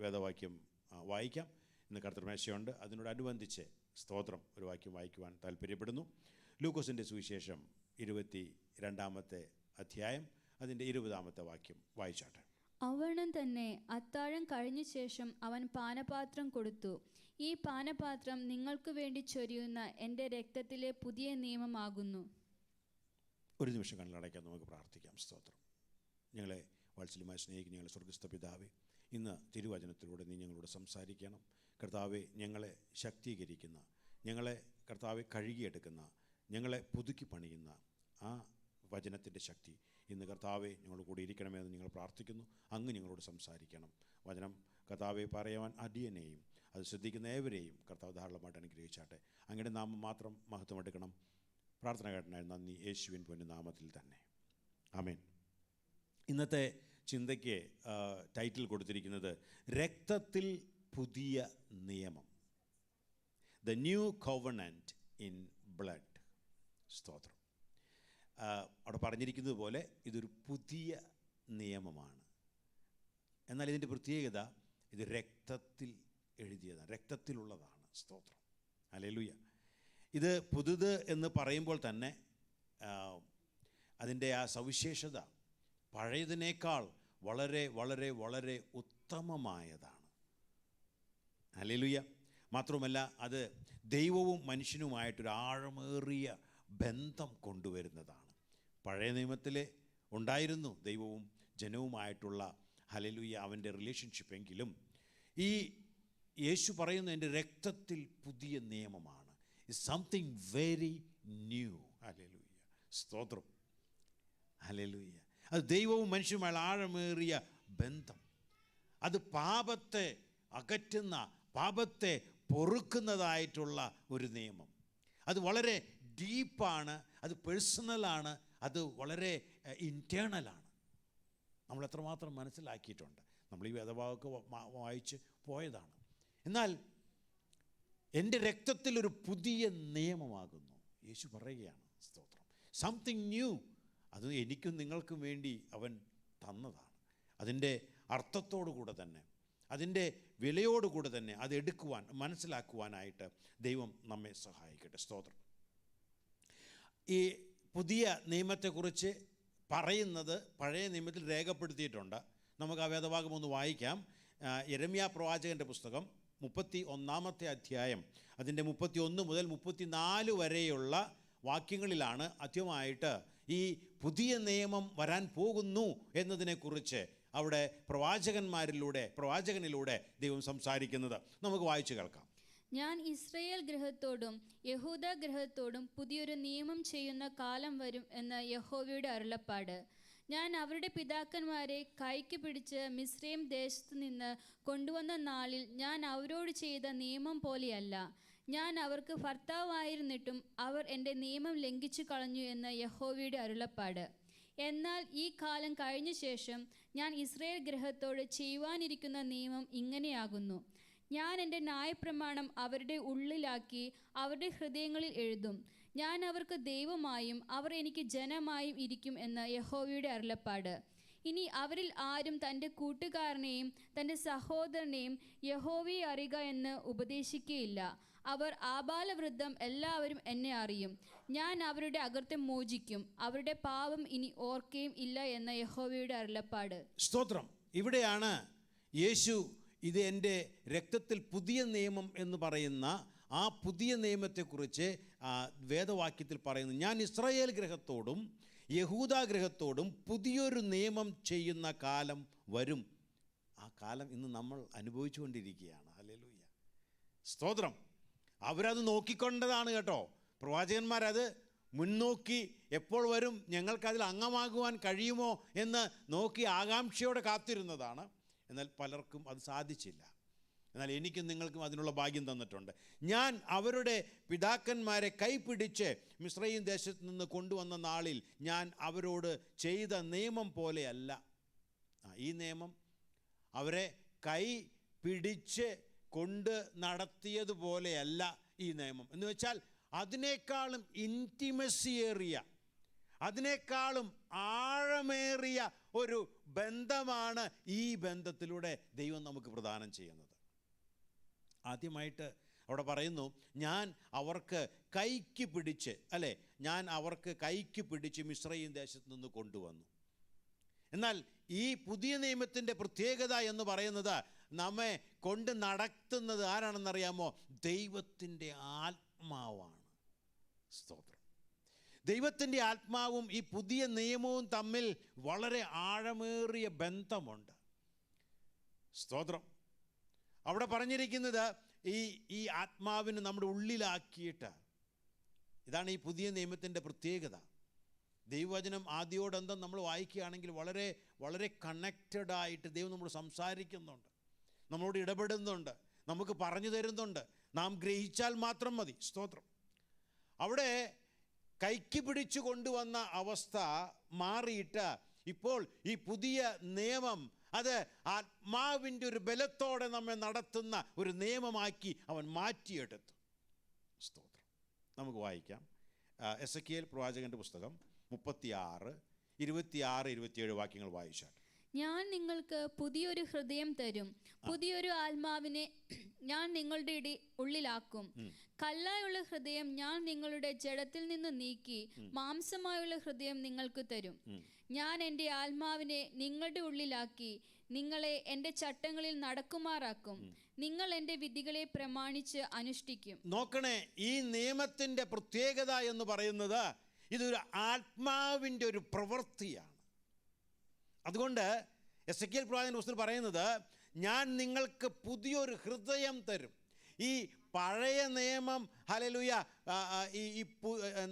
വേദവാക്യം വായിക്കാം. ഇന്ന് കർത്തൃമേശയുണ്ട്, അതിനോടനുബന്ധിച്ച് സ്തോത്രം ഒരു വാക്യം വായിക്കുവാൻ താല്പര്യപ്പെടുന്നു. ലൂക്കോസിൻ്റെ സുവിശേഷം 22-ാമത്തെ അധ്യായം അതിൻ്റെ 20-ാമത്തെ വാക്യം വായിച്ചാട്ടെ. അവണ്ണം തന്നെ അത്താഴം കഴിഞ്ഞ ശേഷം അവൻ പാനപാത്രം കൊടുത്തു. ഈ പാനപാത്രം നിങ്ങൾക്ക് വേണ്ടി ചൊരിയുന്ന എൻ്റെ രക്തത്തിലെ പുതിയ നിയമമാകുന്നു. ഒരു നിമിഷം കണ്ണടയ്ക്കാൻ നമുക്ക് പ്രാർത്ഥിക്കാം. സ്തോത്രം. ഞങ്ങളെ വാത്സല്യമായി സ്നേഹിക്കുന്ന ഞങ്ങളെ സ്വർഗ്ഗസ്ഥ പിതാവേ, ഇന്ന് തിരുവചനത്തിലൂടെ നീ ഞങ്ങളോട് സംസാരിക്കണം. കർത്താവെ, ഞങ്ങളെ ശക്തീകരിക്കുന്ന, ഞങ്ങളെ കർത്താവെ കഴുകിയെടുക്കുന്ന, ഞങ്ങളെ പുതുക്കി പണിയുന്ന ആ വചനത്തിൻ്റെ ശക്തി ഇന്ന് കർത്താവെ ഞങ്ങളോട് കൂടി ഇരിക്കണമെന്ന് ഞങ്ങൾ പ്രാർത്ഥിക്കുന്നു. അങ്ങ് ഞങ്ങളോട് സംസാരിക്കണം. വചനം കർത്താവെ പറയുവാൻ അടിയനെയും അത് ശ്രദ്ധിക്കുന്ന ഏവരെയും കർത്താവ് ധാരാളമായിട്ട് അനുഗ്രഹിച്ചാട്ടെ. അങ്ങയുടെ നാമം മാത്രം മഹത്വമെടുക്കണം. പ്രാർത്ഥന കേട്ടനായി നന്ദി, യേശുവിൻ പൊന്നു നാമത്തിൽ തന്നെ, ആമേൻ. ഇന്നത്തെ ചിന്തയ്ക്ക് ടൈറ്റിൽ കൊടുത്തിരിക്കുന്നത് രക്തത്തിൽ പുതിയ നിയമം, the new covenant in blood. സ്തോത്രം. അവിടെ പറഞ്ഞിരിക്കുന്നത് പോലെ ഇതൊരു പുതിയ നിയമമാണ്. എന്നാൽ ഇതിൻ്റെ പ്രത്യേകത ഇത് രക്തത്തിൽ എഴുതിയതാണ്, രക്തത്തിലുള്ളതാണ്. സ്തോത്രം. ഹല്ലേലൂയ. ഇത് പുതുത് എന്ന് പറയുമ്പോൾ തന്നെ അതിൻ്റെ ആ സവിശേഷത പഴയതിനേക്കാൾ വളരെ വളരെ വളരെ ഉത്തമമായതാണ്. ഹല്ലേലൂയ. മാത്രവുമല്ല, അത് ദൈവവും മനുഷ്യനുമായിട്ടൊരു ആഴമേറിയ ബന്ധം കൊണ്ടുവരുന്നതാണ്. പഴയ നിയമത്തിൽ ഉണ്ടായിരുന്നു ദൈവവും ജനവുമായിട്ടുള്ള ഹല്ലേലൂയ അവൻ്റെ റിലേഷൻഷിപ്പ്. എങ്കിലും ഈ യേശു പറയുന്ന എൻ്റെ രക്തത്തിൽ പുതിയ നിയമമാണ്. It's something very new. Hallelujah. സ്തോത്രം. ഹല്ലേലൂയ. അത് ദൈവവും മനുഷ്യനുമായുള്ള ആഴമേറിയ ബന്ധം. അത് പാപത്തെ അകറ്റുന്ന, പാപത്തെ പൊറുക്കുന്നതായിട്ടുള്ള ഒരു നിയമം. അത് വളരെ ഡീപ്പാണ്, അത് പേഴ്സണലാണ്, അത് വളരെ ഇൻറ്റേണലാണ്. നമ്മൾ എത്രമാത്രം മനസ്സിലാക്കിയിട്ടുണ്ട്. നമ്മൾ ഈ വേദഭാഗമൊക്കെ വായിച്ച് പോയതാണ്. എന്നാൽ എൻ്റെ രക്തത്തിലൊരു പുതിയ നിയമമാകുന്നു യേശു പറയുകയാണ്. സ്തോത്രം. Something new. അത് എനിക്കും നിങ്ങൾക്കും വേണ്ടി അവൻ തന്നതാണ്. അതിൻ്റെ അർത്ഥത്തോടു കൂടെ തന്നെ, അതിൻ്റെ വിലയോടുകൂടെ തന്നെ അത് എടുക്കുവാൻ, മനസ്സിലാക്കുവാനായിട്ട് ദൈവം നമ്മെ സഹായിക്കട്ടെ. സ്തോത്രം. ഈ പുതിയ നിയമത്തെക്കുറിച്ച് പറയുന്നത് പഴയ നിയമത്തിൽ രേഖപ്പെടുത്തിയിട്ടുണ്ട്. നമുക്ക് ആ വേദഭാഗം ഒന്ന് വായിക്കാം. യെരമ്യാ പ്രവാചകൻ്റെ പുസ്തകം 31-ാമത്തെ അധ്യായം അതിൻ്റെ 31 മുതൽ 34 വരെയുള്ള വാക്യങ്ങളിലാണ് ആദ്യമായിട്ട് ഈ പുതിയ നിയമം വരാൻ പോകുന്നു എന്നതിനെക്കുറിച്ച് അവിടെ പ്രവാചകനിലൂടെ ദൈവം സംസാരിക്കുന്നത്. നമുക്ക് വായിച്ചു കേൾക്കാം. ഞാൻ ഇസ്രായേൽ ഗൃഹത്തോടും യഹൂദ ഗൃഹത്തോടും പുതിയൊരു നിയമം ചെയ്യുന്ന കാലം വരും എന്ന യഹോവയുടെ അരുളപ്പാട്. ഞാൻ അവരുടെ പിതാക്കന്മാരെ കൈക്ക് പിടിച്ച് മിസ്രയീം ദേശത്തു നിന്ന് കൊണ്ടുവന്ന നാളിൽ ഞാൻ അവരോട് ചെയ്ത നിയമം പോലെയല്ല. ഞാൻ അവർക്ക് ഭർത്താവായിരുന്നിട്ടും അവർ എൻ്റെ നിയമം ലംഘിച്ചു കളഞ്ഞു എന്ന യഹോവയുടെ അരുളപ്പാട്. എന്നാൽ ഈ കാലം കഴിഞ്ഞ ശേഷം ഞാൻ ഇസ്രായേൽ ഗൃഹത്തോട് ചെയ്യുവാനിരിക്കുന്ന നിയമം ഇങ്ങനെയാകുന്നു. ഞാൻ എൻ്റെ ന്യായപ്രമാണം അവരുടെ ഉള്ളിലാക്കി അവരുടെ ഹൃദയങ്ങളിൽ എഴുതും. ഞാൻ അവർക്ക് ദൈവമായും അവർ എനിക്ക് ജനമായും ഇരിക്കും എന്ന യഹോവയുടെ അരുളപ്പാട്. ഇനി അവരിൽ ആരും തൻ്റെ കൂട്ടുകാരനെയും തൻ്റെ സഹോദരനെയും യഹോവയെ അറിയുക എന്ന് ഉപദേശിക്കുകയില്ല. അവർ ആബാലവൃദ്ധം എല്ലാവരും എന്നെ അറിയും. ഞാൻ അവരുടെ അകൃത്യം മോചിക്കും, അവരുടെ പാപം ഇനി ഓർക്കുകയും ഇല്ല എന്ന യഹോവയുടെ അരുളപ്പാട്. സ്തോത്രം. ഇവിടെയാണ് യേശു ഇത് എൻ്റെ രക്തത്തിൽ പുതിയ നിയമം എന്ന് പറയുന്ന ആ പുതിയ നിയമത്തെക്കുറിച്ച് വേദവാക്യത്തിൽ പറയുന്നു. ഞാൻ ഇസ്രായേൽ ഗൃഹത്തോടും യഹൂദ ഗൃഹത്തോടും പുതിയൊരു നിയമം ചെയ്യുന്ന കാലം വരും. ആ കാലം ഇന്ന് നമ്മൾ അനുഭവിച്ചുകൊണ്ടിരിക്കുകയാണ്. ഹല്ലേലൂയ. സ്തോത്രം. അവരത് നോക്കിക്കൊണ്ടതാണ് കേട്ടോ. പ്രവാചകന്മാരത് മുൻനോക്കി എപ്പോൾ വരും, ഞങ്ങൾക്കതിൽ അംഗമാകുവാൻ കഴിയുമോ എന്ന് നോക്കി ആകാംക്ഷയോടെ കാത്തിരുന്നതാണ്. എന്നാൽ പലർക്കും അത് സാധിച്ചില്ല. എന്നാൽ എനിക്കും നിങ്ങൾക്കും അതിനുള്ള ഭാഗ്യം തന്നിട്ടുണ്ട്. ഞാൻ അവരുടെ പിതാക്കന്മാരെ കൈപിടിച്ച് മിസ്രയീം ദേശത്ത് നിന്ന് കൊണ്ടുവന്ന നാളിൽ ഞാൻ അവരോട് ചെയ്ത നിയമം പോലെയല്ല. ഈ നിയമം അവരെ കൈ പിടിച്ച് കൊണ്ട് നടത്തിയതുപോലെയല്ല ഈ നിയമം. എന്ന് വെച്ചാൽ അതിനേക്കാളും ഇൻറ്റിമസിയേറിയ, അതിനേക്കാളും ആഴമേറിയ ഒരു ബന്ധമാണ് ഈ ബന്ധത്തിലൂടെ ദൈവം നമുക്ക് പ്രദാനം ചെയ്യുന്നത്. ആദ്യമായിട്ട് അവിടെ പറയുന്നു, ഞാൻ അവർക്ക് കൈക്ക് പിടിച്ച്, അല്ലേ, ഞാൻ അവർക്ക് കൈക്ക് പിടിച്ച് മിസ്രയീം ദേശത്ത് നിന്ന് കൊണ്ടുവന്നു. എന്നാൽ ഈ പുതിയ നിയമത്തിൻ്റെ പ്രത്യേകത എന്ന് പറയുന്നത്, നമ്മെ കൊണ്ട് നടത്തുന്നത് ആരാണെന്നറിയാമോ? ദൈവത്തിൻ്റെ ആത്മാവാണ്. സ്തോത്രം. ദൈവത്തിൻ്റെ ആത്മാവും ഈ പുതിയ നിയമവും തമ്മിൽ വളരെ ആഴമേറിയ ബന്ധമുണ്ട്. സ്തോത്രം. അവിടെ പറഞ്ഞിരിക്കുന്നത് ഈ ആത്മാവിന് നമ്മുടെ ഉള്ളിലാക്കിയിട്ട്, ഇതാണ് ഈ പുതിയ നിയമത്തിൻ്റെ പ്രത്യേകത. ദൈവവചനം ആദ്യോടന്തം നമ്മൾ വായിക്കുകയാണെങ്കിൽ വളരെ വളരെ കണക്റ്റഡായിട്ട് ദൈവം നമ്മൾ സംസാരിക്കുന്നുണ്ട്, നമ്മളോട് ഇടപെടുന്നുണ്ട്, നമുക്ക് പറഞ്ഞു തരുന്നുണ്ട്. നാം ഗ്രഹിച്ചാൽ മാത്രം മതി. സ്തോത്രം. അവിടെ കൈക്ക് പിടിച്ചു കൊണ്ടുവന്ന അവസ്ഥ മാറിയിട്ട് ഇപ്പോൾ ഈ പുതിയ നിയമം അത് ആത്മാവിൻ്റെ ഒരു ബലത്തോടെ നമ്മെ നടത്തുന്ന ഒരു നിയമമാക്കി അവൻ മാറ്റിയെടുത്തു. സ്തോത്രം. നമുക്ക് വായിക്കാം. എസെക്കിയേൽ പ്രവാചകൻ്റെ പുസ്തകം 36, 26, 27 വാക്യങ്ങൾ വായിച്ചാൽ. ഞാൻ നിങ്ങൾക്ക് പുതിയൊരു ഹൃദയം തരും, പുതിയൊരു ആത്മാവിനെ ഞാൻ നിങ്ങളുടെ ഉള്ളിലാക്കും. കല്ലായുള്ള ഹൃദയം ഞാൻ നിങ്ങളുടെ ജഡത്തിൽ നിന്ന് നീക്കി മാംസമായുള്ള ഹൃദയം നിങ്ങൾക്ക് തരും. ഞാൻ എൻ്റെ ആത്മാവിനെ നിങ്ങളുടെ ഉള്ളിലാക്കി നിങ്ങളെ എൻ്റെ ചട്ടങ്ങളിൽ നടക്കുമാറാക്കും. നിങ്ങൾ എൻ്റെ വിധികളെ പ്രമാണിച്ച് അനുഷ്ഠിക്കും. നോക്കണേ, ഈ നിയമത്തിൻ്റെ പ്രത്യേകത എന്ന് പറയുന്നത് ഇതൊരു ആത്മാവിൻ്റെ ഒരു പ്രവൃത്തിയാണ്. അതുകൊണ്ട് എസെക്കിയേൽ പ്രവാചകന്റെ പുസ്തകത്തിൽ പറയുന്നത്, ഞാൻ നിങ്ങൾക്ക് പുതിയൊരു ഹൃദയം തരും. ഈ പഴയ നിയമം, ഹല്ലേലൂയ,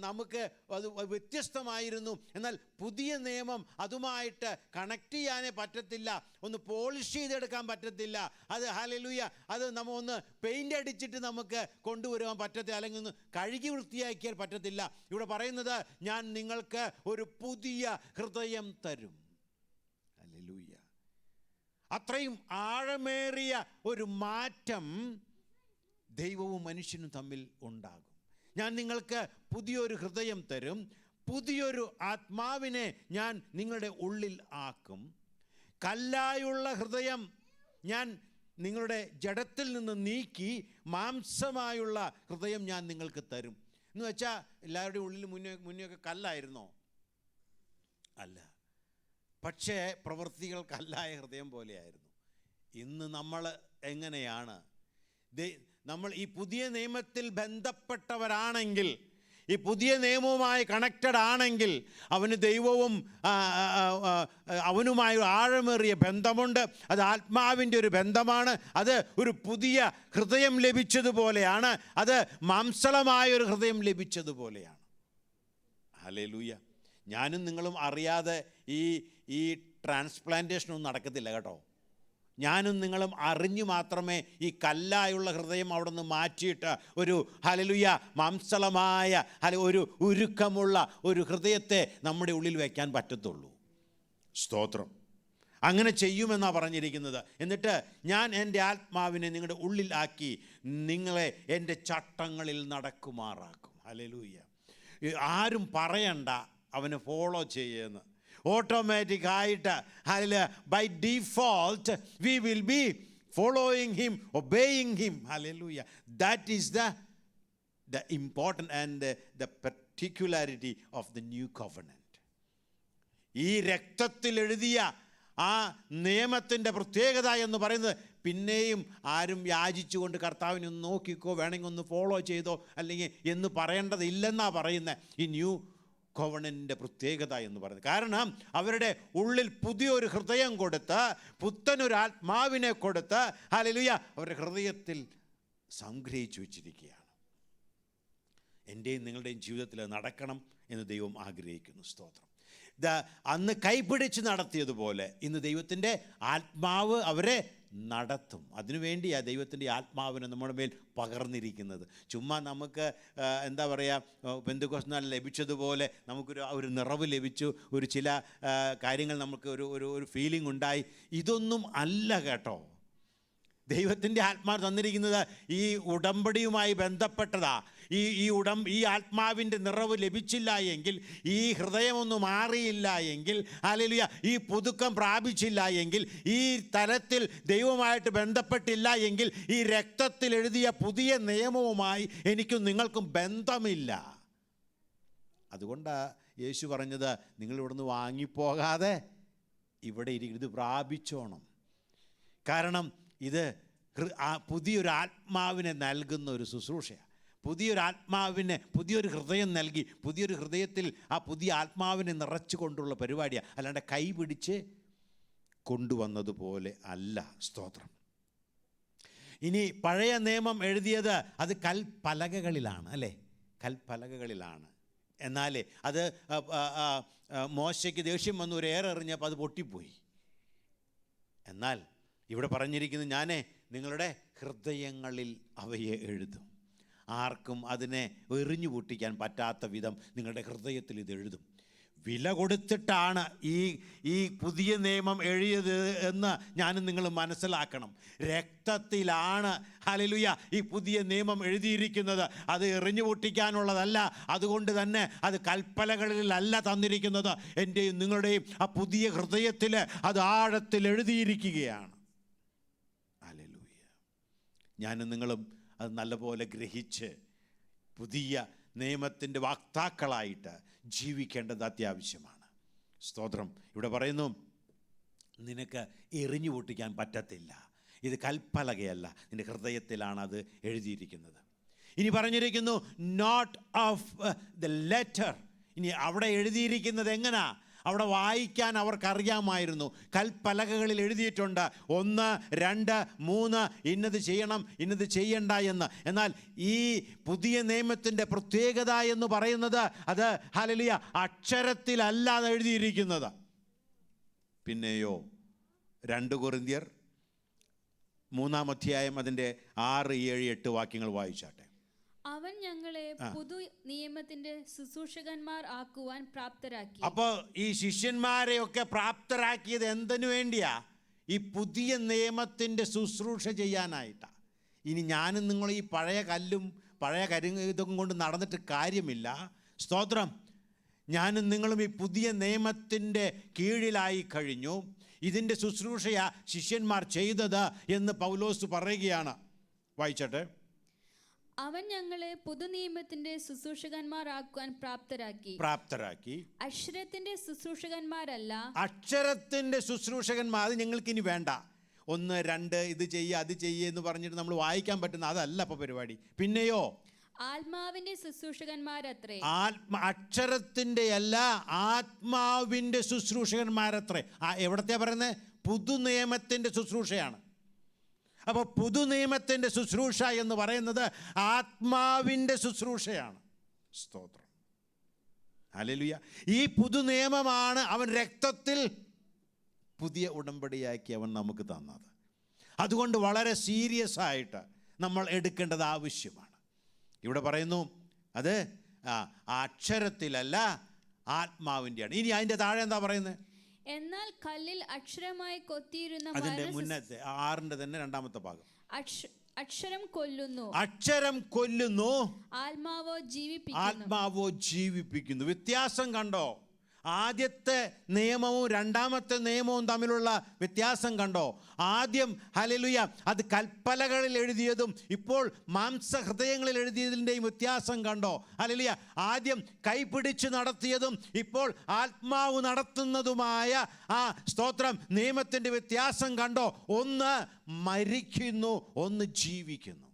നമുക്ക് അത് വ്യത്യസ്തമായിരുന്നു. എന്നാൽ പുതിയ നിയമം അതുമായിട്ട് കണക്ട് ചെയ്യാനേ പറ്റത്തില്ല, ഒന്ന് പോളിഷ് ചെയ്തെടുക്കാൻ പറ്റത്തില്ല. അത് ഹല്ലേലൂയ, അത് നമ്മൾ ഒന്ന് പെയിൻ്റ് അടിച്ചിട്ട് നമുക്ക് കൊണ്ടുവരുവാൻ പറ്റത്തില്ല, അല്ലെങ്കിൽ ഒന്ന് കഴുകി വൃത്തിയാക്കിയാൽ പറ്റത്തില്ല. ഇവിടെ പറയുന്നത്, ഞാൻ നിങ്ങൾക്ക് ഒരു പുതിയ ഹൃദയം തരും. ഹല്ലേലൂയ. അത്രയും ആഴമേറിയ ഒരു മാറ്റം ദൈവവും മനുഷ്യനും തമ്മിൽ ഉണ്ടാകും. ഞാൻ നിങ്ങൾക്ക് പുതിയൊരു ഹൃദയം തരും, പുതിയൊരു ആത്മാവിനെ ഞാൻ നിങ്ങളുടെ ഉള്ളിൽ ആക്കും. കല്ലായുള്ള ഹൃദയം ഞാൻ നിങ്ങളുടെ ജഡത്തിൽ നിന്ന് നീക്കി മാംസമായുള്ള ഹൃദയം ഞാൻ നിങ്ങൾക്ക് തരും. എന്ന് വെച്ചാൽ എല്ലാവരുടെയും ഉള്ളിൽ മുന്നെയൊക്കെ കല്ലായിരുന്നോ? അല്ല. പക്ഷേ പ്രവൃത്തികൾ കല്ലായ ഹൃദയം പോലെയായിരുന്നു. ഇന്ന് നമ്മൾ എങ്ങനെയാണ്? നമ്മൾ ഈ പുതിയ നിയമത്തിൽ ബന്ധപ്പെട്ടവരാണെങ്കിൽ, ഈ പുതിയ നിയമവുമായി കണക്റ്റഡ് ആണെങ്കിൽ, അവന് ദൈവവും അവനുമായി ആഴമേറിയ ബന്ധമുണ്ട്. അത് ആത്മാവിൻ്റെ ഒരു ബന്ധമാണ്. അത് ഒരു പുതിയ ഹൃദയം ലഭിച്ചതുപോലെയാണ്. അത് മാംസളമായൊരു ഹൃദയം ലഭിച്ചതുപോലെയാണ്. ഹല്ലേലൂയ. ഞാനും നിങ്ങളും അറിയാതെ ഈ ട്രാൻസ്പ്ലാന്റേഷനൊന്നും നടക്കത്തില്ല കേട്ടോ. ഞാനും നിങ്ങളും അറിഞ്ഞു മാത്രമേ ഈ കല്ലായുള്ള ഹൃദയം അവിടെ നിന്ന് മാറ്റിയിട്ട് ഒരു ഹല്ലേലൂയ മാംസളമായ ഒരു ഉരുക്കമുള്ള ഒരു ഹൃദയത്തെ നമ്മുടെ ഉള്ളിൽ വയ്ക്കാൻ പറ്റത്തുള്ളൂ. സ്തോത്രം. അങ്ങനെ ചെയ്യുമെന്നാണ് പറഞ്ഞിരിക്കുന്നത്. എന്നിട്ട് ഞാൻ എൻ്റെ ആത്മാവിനെ നിങ്ങളുടെ ഉള്ളിൽ ആക്കി നിങ്ങളെ എൻ്റെ ചട്ടങ്ങളിൽ നടക്കുമാറാക്കും. ഹല്ലേലൂയ. ആരും പറയണ്ട അവനെ ഫോളോ ചെയ്യുമെന്ന്. ഓട്ടോമാറ്റിക് ആയിട്ട് by default we will be following him, obeying him. Hallelujah. That is the important and the particularity of the new covenant. ഈ രക്തത്തിൽ എഴുതിയ ആ നിയമത്തിൻ്റെ പ്രത്യേകത എന്ന് പറയുന്നത്, പിന്നെയും ആരും യാചിച്ചുകൊണ്ട് കർത്താവിനെ ഒന്ന് നോക്കിക്കോ, വേണമെങ്കിൽ ഒന്ന് ഫോളോ ചെയ്തോ അല്ലെങ്കിൽ എന്ന് പറയേണ്ടതില്ലെന്നാണ് പറയുന്നത് ഈ ന്യൂ കോവനന്റിൻ്റെ പ്രത്യേകത എന്ന് പറയുന്നത്. കാരണം അവരുടെ ഉള്ളിൽ പുതിയൊരു ഹൃദയം കൊടുത്ത്, പുത്തനൊരു ആത്മാവിനെ കൊടുത്ത്, ഹല്ലേലൂയ, അവരുടെ ഹൃദയത്തിൽ സംഗ്രഹിച്ചു വച്ചിരിക്കുകയാണ്. എൻ്റെയും നിങ്ങളുടെയും ജീവിതത്തിൽ നടക്കണം എന്ന് ദൈവം ആഗ്രഹിക്കുന്നു. സ്തോത്രം. അന്ന് കൈപിടിച്ച് നടത്തിയതുപോലെ ഇന്ന് ദൈവത്തിൻ്റെ ആത്മാവ് അവരെ നടത്തും. അതിനുവേണ്ടിയാണ് ദൈവത്തിൻ്റെ ആത്മാവിനെ നമ്മുടെ മേൽ പകർന്നിരിക്കുന്നത്. ചുമ്മാ നമുക്ക് എന്താ പറയുക, പെന്തക്കോസ്ത് ലഭിച്ചതുപോലെ നമുക്കൊരു നിറവ് ലഭിച്ചു, ഒരു ചില കാര്യങ്ങൾ നമുക്ക് ഒരു ഫീലിംഗ് ഉണ്ടായി. ഇതൊന്നും അല്ല കേട്ടോ. ദൈവത്തിൻ്റെ ആത്മാവ് തന്നിരിക്കുന്നത് ഈ ഉടമ്പടിയുമായി ബന്ധപ്പെട്ടതാ. ഈ ആത്മാവിൻ്റെ നിറവ് ലഭിച്ചില്ല എങ്കിൽ, ഈ ഹൃദയമൊന്ന് മാറിയില്ല എങ്കിൽ, ഹല്ലേലൂയ, ഈ പുതുക്കം പ്രാപിച്ചില്ല എങ്കിൽ, ഈ തലത്തിൽ ദൈവമായിട്ട് ബന്ധപ്പെട്ടില്ല എങ്കിൽ, ഈ രക്തത്തിൽ എഴുതിയ പുതിയ നിയമവുമായി എനിക്കും നിങ്ങൾക്കും ബന്ധമില്ല. അതുകൊണ്ടാണ് യേശു പറഞ്ഞത്, നിങ്ങൾ ഇവിടുന്ന് വാങ്ങിപ്പോകാതെ ഇവിടെ ഇത് പ്രാപിച്ചോണം. കാരണം ഇത് പുതിയൊരു ആത്മാവിനെ നൽകുന്ന ഒരു ശുശ്രൂഷയാണ്. പുതിയൊരു ആത്മാവിനെ പുതിയൊരു ഹൃദയം നൽകി, പുതിയൊരു ഹൃദയത്തിൽ ആ പുതിയ ആത്മാവിനെ നിറച്ചു കൊണ്ടുള്ള പരിപാടിയാണ്. അല്ലാണ്ട് കൈ പിടിച്ച് കൊണ്ടുവന്നതുപോലെ അല്ല. സ്തോത്രം. ഇനി പഴയ നിയമം എഴുതിയത് അത് കൽപ്പലകകളിലാണ്, അല്ലേ? കൽപ്പലകകളിലാണ്. എന്നാൽ അത് മോശയ്ക്ക് ദേഷ്യം വന്നു, ഒരു ഏറെറിഞ്ഞപ്പോൾ അത് പൊട്ടിപ്പോയി. എന്നാൽ ഇവിടെ പറഞ്ഞിരിക്കുന്നത്, ഞാൻ നിങ്ങളുടെ ഹൃദയങ്ങളിൽ അവയെ എഴുതും. ആർക്കും അതിനെ എറിഞ്ഞു പൊട്ടിക്കാൻ പറ്റാത്ത വിധം നിങ്ങളുടെ ഹൃദയത്തിൽ ഇത് എഴുതും. വില കൊടുത്തിട്ടാണ് ഈ പുതിയ നിയമം എഴുതിയത് എന്ന് ഞാനും നിങ്ങൾ മനസ്സിലാക്കണം. രക്തത്തിലാണ്, ഹല്ലേലൂയ, ഈ പുതിയ നിയമം എഴുതിയിരിക്കുന്നത്. അത് എറിഞ്ഞു പൊട്ടിക്കാനുള്ളതല്ല. അതുകൊണ്ട് തന്നെ അത് കൽപ്പലകളിലല്ല തന്നിരിക്കുന്നത്. എൻ്റെയും നിങ്ങളുടെയും ആ പുതിയ ഹൃദയത്തിൽ അത് ആഴത്തിൽ എഴുതിയിരിക്കുകയാണ്. ഹല്ലേലൂയ. ഞാനും നിങ്ങളും അത് നല്ലപോലെ ഗ്രഹിച്ച് പുതിയ നിയമത്തിൻ്റെ വാക്താക്കളായിട്ട് ജീവിക്കേണ്ടത് അത്യാവശ്യമാണ്. സ്തോത്രം. ഇവിടെ പറയുന്നു, നിനക്ക് എറിഞ്ഞു പൊട്ടിക്കാൻ പറ്റത്തില്ല. ഇത് കൽപ്പലകയല്ല, നിൻ്റെ ഹൃദയത്തിലാണ് അത് എഴുതിയിരിക്കുന്നത്. ഇനി പറഞ്ഞിരിക്കുന്നു, നോട്ട് ഓഫ് ദ ലെറ്റർ. ഇനി അവിടെ എഴുതിയിരിക്കുന്നത് എങ്ങനാ? അവിടെ വായിക്കാൻ അവർക്കറിയാമായിരുന്നു. കൽപ്പലകകളിൽ എഴുതിയിട്ടുണ്ട് 1, 2, 3 ഇന്നത് ചെയ്യണം, ഇന്നത് ചെയ്യണ്ട എന്ന്. എന്നാൽ ഈ പുതിയ നിയമത്തിൻ്റെ പ്രത്യേകത എന്ന് പറയുന്നത്, അത് ഹല്ലേലൂയ അക്ഷരത്തിലല്ലാതെ എഴുതിയിരിക്കുന്നത്. പിന്നെയോ 2 കൊരിന്ത്യർ 3-ാം അധ്യായം അതിൻ്റെ 6, 7, 8 വാക്യങ്ങൾ വായിച്ചാട്ടെ. അവൻ ഞങ്ങളെ പുതു നിയമത്തിന്റെ ശുശ്രൂഷകന്മാർ ആക്കുവാൻ പ്രാപ്തരാക്കി. അപ്പോൾ ഈ ശിഷ്യന്മാരെയൊക്കെ പ്രാപ്തരാക്കിയത് എന്തിനു വേണ്ടിയാ? ഈ പുതിയ നിയമത്തിൻ്റെ ശുശ്രൂഷ ചെയ്യാനായിട്ടാണ്. ഇനി ഞാനും നിങ്ങൾ ഈ പഴയ കല്ലും പഴയ ഇതൊക്കെ കൊണ്ട് നടന്നിട്ട് കാര്യമില്ല. സ്തോത്രം. ഞാനും നിങ്ങളും ഈ പുതിയ നിയമത്തിൻ്റെ കീഴിലായി കഴിഞ്ഞു. ഇതിൻ്റെ ശുശ്രൂഷയാ ശിഷ്യന്മാർ ചെയ്തത് എന്ന് പൗലോസ് പറയുകയാണ്. വായിച്ചട്ടെ. അവൻ ഞങ്ങളെ പുതുനിയമത്തിന്റെ ശുശ്രൂഷകന്മാരാക്കുവാൻ പ്രാപ്തരാക്കി. അക്ഷരത്തിന്റെ ശുശ്രൂഷകന്മാരല്ല. അക്ഷരത്തിന്റെ ശുശ്രൂഷകന്മാർ അത് ഞങ്ങൾക്ക് ഇനി വേണ്ട. 1, 2 ഇത് ചെയ്യുക അത് ചെയ്യുക എന്ന് പറഞ്ഞിട്ട് നമ്മൾ വായിക്കാൻ പറ്റുന്ന അതല്ല ഇപ്പോൾ പരിപാടി. പിന്നെയോ ആത്മാവിന്റെ ശുശ്രൂഷകന്മാരത്രേ. അക്ഷരത്തിന്റെ അല്ല, ആത്മാവിന്റെ ശുശ്രൂഷകന്മാരത്രേ. എവിടത്തെയാ പറയുന്നത്? പുതുനിയമത്തിന്റെ ശുശ്രൂഷയാണ്. അപ്പോൾ പുതുനിയമത്തിൻ്റെ ശുശ്രൂഷ എന്ന് പറയുന്നത് ആത്മാവിൻ്റെ ശുശ്രൂഷയാണ്. സ്തോത്രം. ഹല്ലേലൂയ. ഈ പുതുനിയമമാണ് അവൻ രക്തത്തിൽ പുതിയ ഉടമ്പടിയാക്കി അവൻ നമുക്ക് തന്നത്. അതുകൊണ്ട് വളരെ സീരിയസ് ആയിട്ട് നമ്മൾ എടുക്കേണ്ടത് ആവശ്യമാണ്. ഇവിടെ പറയുന്നു, അത് അക്ഷരത്തിലല്ല ആത്മാവിൻ്റെയാണ്. ഇനി അതിൻ്റെ താഴെ എന്താ പറയുന്നത്? എന്നാൽ കല്ലിൽ അക്ഷരമായി കൊത്തിയിരുന്ന അതിന്റെ മുന്നത്തെ 6ന്റെ തന്നെ 2-ാമത്തെ ഭാഗം. അക്ഷരം കൊല്ലുന്നു, അക്ഷരം കൊല്ലുന്നു, ആത്മാവോ ജീവിപ്പിക്കുന്നു. വ്യത്യാസം കണ്ടോ? ആദ്യത്തെ നിയമവും 2-ാമത്തെ നിയമവും തമ്മിലുള്ള വ്യത്യാസം കണ്ടോ? ആദ്യം ഹല്ലേലൂയ അത് കൽപ്പലകളിൽ എഴുതിയതും ഇപ്പോൾ മാംസഹൃദയങ്ങളിൽ എഴുതിയതിൻ്റെയും വ്യത്യാസം കണ്ടോ? ഹല്ലേലൂയ. ആദ്യം കൈപിടിച്ച് നടത്തിയതും ഇപ്പോൾ ആത്മാവ് നടത്തുന്നതുമായ ആ സ്തോത്രം നിയമത്തിൻ്റെ വ്യത്യാസം കണ്ടോ? ഒന്ന് മരിക്കുന്നു, ഒന്ന് ജീവിക്കുന്നു.